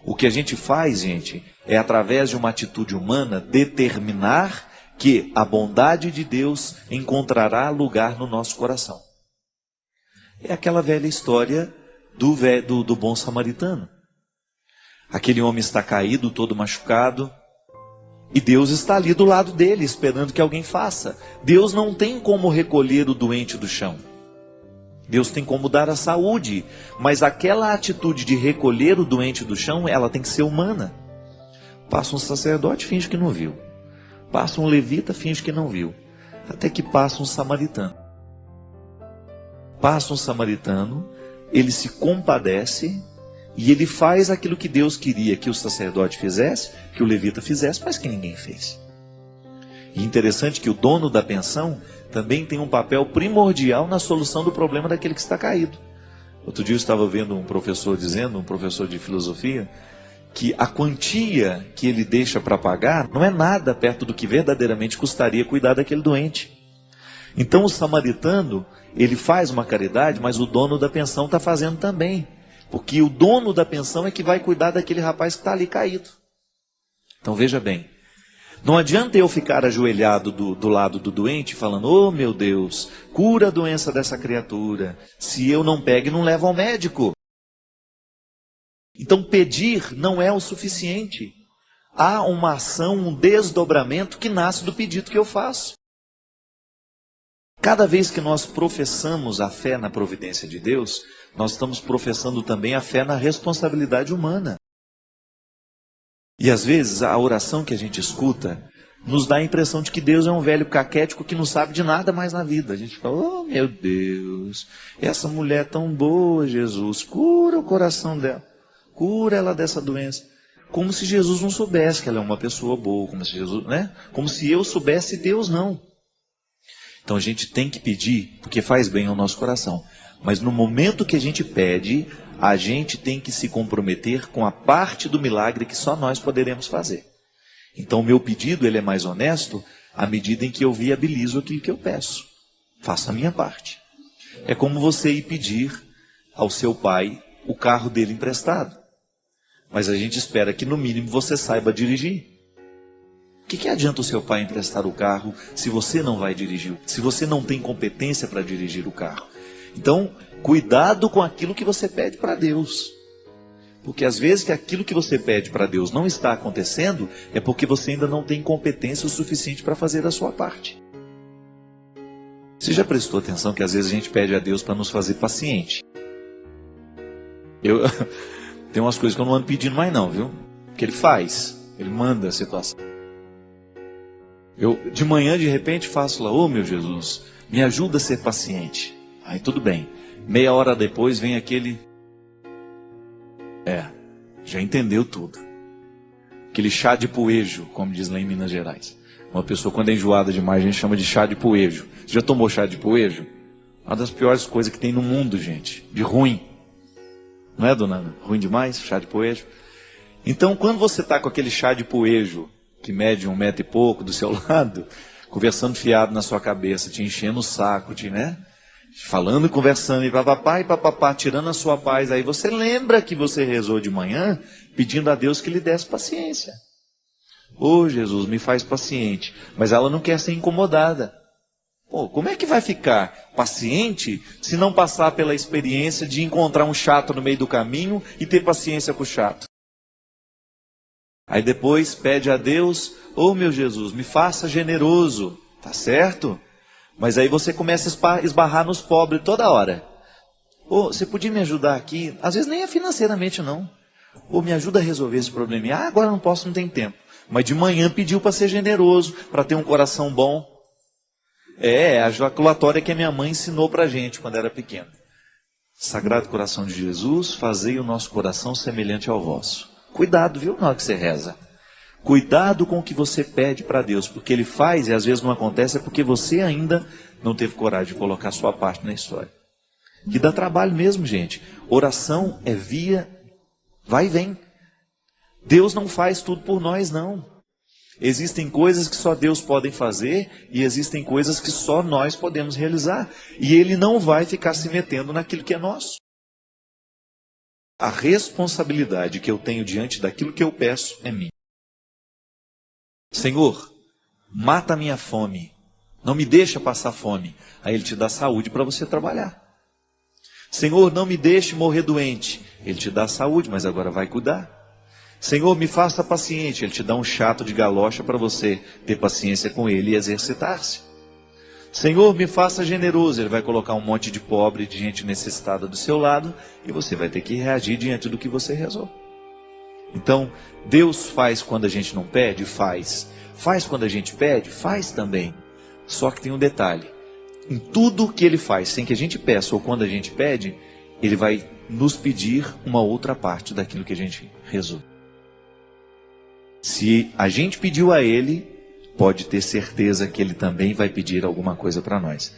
S3: O que a gente faz, gente, é através de uma atitude humana determinar que a bondade de Deus encontrará lugar no nosso coração. É aquela velha história do bom samaritano. Aquele homem está caído, todo machucado, e Deus está ali do lado dele, esperando que alguém faça. Deus não tem como recolher o doente do chão. Deus tem como dar a saúde, mas aquela atitude de recolher o doente do chão, ela tem que ser humana. Passa um sacerdote, finge que não viu. Passa um levita, finge que não viu. Até que passa um samaritano. Passa um samaritano, ele se compadece e ele faz aquilo que Deus queria que o sacerdote fizesse, que o levita fizesse, mas que ninguém fez. E interessante que o dono da pensão também tem um papel primordial na solução do problema daquele que está caído. Outro dia eu estava vendo um professor dizendo, um professor de filosofia, que a quantia que ele deixa para pagar não é nada perto do que verdadeiramente custaria cuidar daquele doente. Então o samaritano, ele faz uma caridade, mas o dono da pensão está fazendo também. Porque o dono da pensão é que vai cuidar daquele rapaz que está ali caído. Então veja bem, não adianta eu ficar ajoelhado do lado do doente falando, oh meu Deus, cura a doença dessa criatura, se eu não pego e não levo ao médico. Então pedir não é o suficiente. Há uma ação, um desdobramento que nasce do pedido que eu faço. Cada vez que nós professamos a fé na providência de Deus, nós estamos professando também a fé na responsabilidade humana. E às vezes a oração que a gente escuta nos dá a impressão de que Deus é um velho caquético que não sabe de nada mais na vida. A gente fala, oh meu Deus, essa mulher tão boa, Jesus, cura o coração dela, cura ela dessa doença. Como se Jesus não soubesse que ela é uma pessoa boa, como se Jesus, né? Como se eu soubesse, Deus não. Então a gente tem que pedir, porque faz bem ao nosso coração. Mas no momento que a gente pede, a gente tem que se comprometer com a parte do milagre que só nós poderemos fazer. Então o meu pedido ele é mais honesto à medida em que eu viabilizo aquilo que eu peço. Faça a minha parte. É como você ir pedir ao seu pai o carro dele emprestado. Mas a gente espera que no mínimo você saiba dirigir. O que adianta o seu pai emprestar o carro se você não vai dirigir? Se você não tem competência para dirigir o carro? Então, cuidado com aquilo que você pede para Deus. Porque às vezes que aquilo que você pede para Deus não está acontecendo, é porque você ainda não tem competência o suficiente para fazer a sua parte. Você já prestou atenção que às vezes a gente pede a Deus para nos fazer paciente? Tem umas coisas que eu não ando pedindo mais não, viu? Porque Ele faz, Ele manda a situação. Eu de manhã de repente faço lá, meu Jesus, me ajuda a ser paciente. Aí tudo bem. Meia hora depois vem aquele... já entendeu tudo. Aquele chá de poejo, como diz lá em Minas Gerais. Uma pessoa quando é enjoada demais, a gente chama de chá de poejo. Você já tomou chá de poejo? Uma das piores coisas que tem no mundo, gente, de ruim. Não é, dona Ana? Ruim demais, chá de poejo. Então, quando você está com aquele chá de poejo, que mede 1 metro e pouco do seu lado, conversando fiado na sua cabeça, te enchendo o saco, né? Falando e conversando, e papapá, tirando a sua paz, aí você lembra que você rezou de manhã, pedindo a Deus que lhe desse paciência. Ô Jesus, me faz paciente. Mas ela não quer ser incomodada. Pô, como é que vai ficar paciente se não passar pela experiência de encontrar um chato no meio do caminho e ter paciência com o chato? Aí depois pede a Deus, ô meu Jesus, me faça generoso, tá certo? Mas aí você começa a esbarrar nos pobres toda hora. Ô, você podia me ajudar aqui? Às vezes nem é financeiramente não. Ô, me ajuda a resolver esse probleminha. Ah, agora não posso, não tem tempo. Mas de manhã pediu para ser generoso, para ter um coração bom. É a jaculatória que a minha mãe ensinou para a gente quando era pequeno. Sagrado coração de Jesus, fazei o nosso coração semelhante ao vosso. Cuidado, viu, na hora que você reza. Cuidado com o que você pede para Deus, porque Ele faz e às vezes não acontece, é porque você ainda não teve coragem de colocar a sua parte na história. Que dá trabalho mesmo, gente. Oração é via, vai e vem. Deus não faz tudo por nós, não. Existem coisas que só Deus pode fazer e existem coisas que só nós podemos realizar. E Ele não vai ficar se metendo naquilo que é nosso. A responsabilidade que eu tenho diante daquilo que eu peço é minha. Senhor, mata a minha fome. Não me deixa passar fome. Aí Ele te dá saúde para você trabalhar. Senhor, não me deixe morrer doente. Ele te dá saúde, mas agora vai cuidar. Senhor, me faça paciente. Ele te dá um chato de galocha para você ter paciência com ele e exercitar-se. Senhor, me faça generoso. Ele vai colocar um monte de pobre, de gente necessitada do seu lado, e você vai ter que reagir diante do que você rezou. Então, Deus faz quando a gente não pede? Faz. Faz quando a gente pede? Faz também. Só que tem um detalhe. Em tudo que Ele faz, sem que a gente peça ou quando a gente pede, Ele vai nos pedir uma outra parte daquilo que a gente rezou. Se a gente pediu a Ele, pode ter certeza que Ele também vai pedir alguma coisa para nós.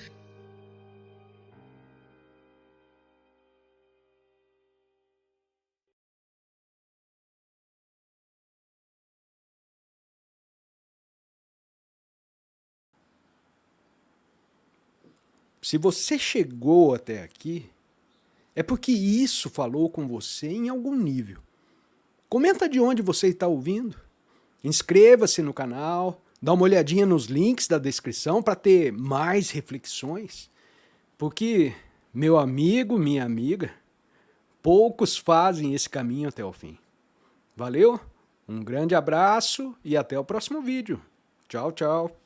S6: Se você chegou até aqui, é porque isso falou com você em algum nível. Comenta de onde você está ouvindo. Inscreva-se no canal, dá uma olhadinha nos links da descrição para ter mais reflexões. Porque, meu amigo, minha amiga, poucos fazem esse caminho até o fim. Valeu? Um grande abraço e até o próximo vídeo. Tchau, tchau.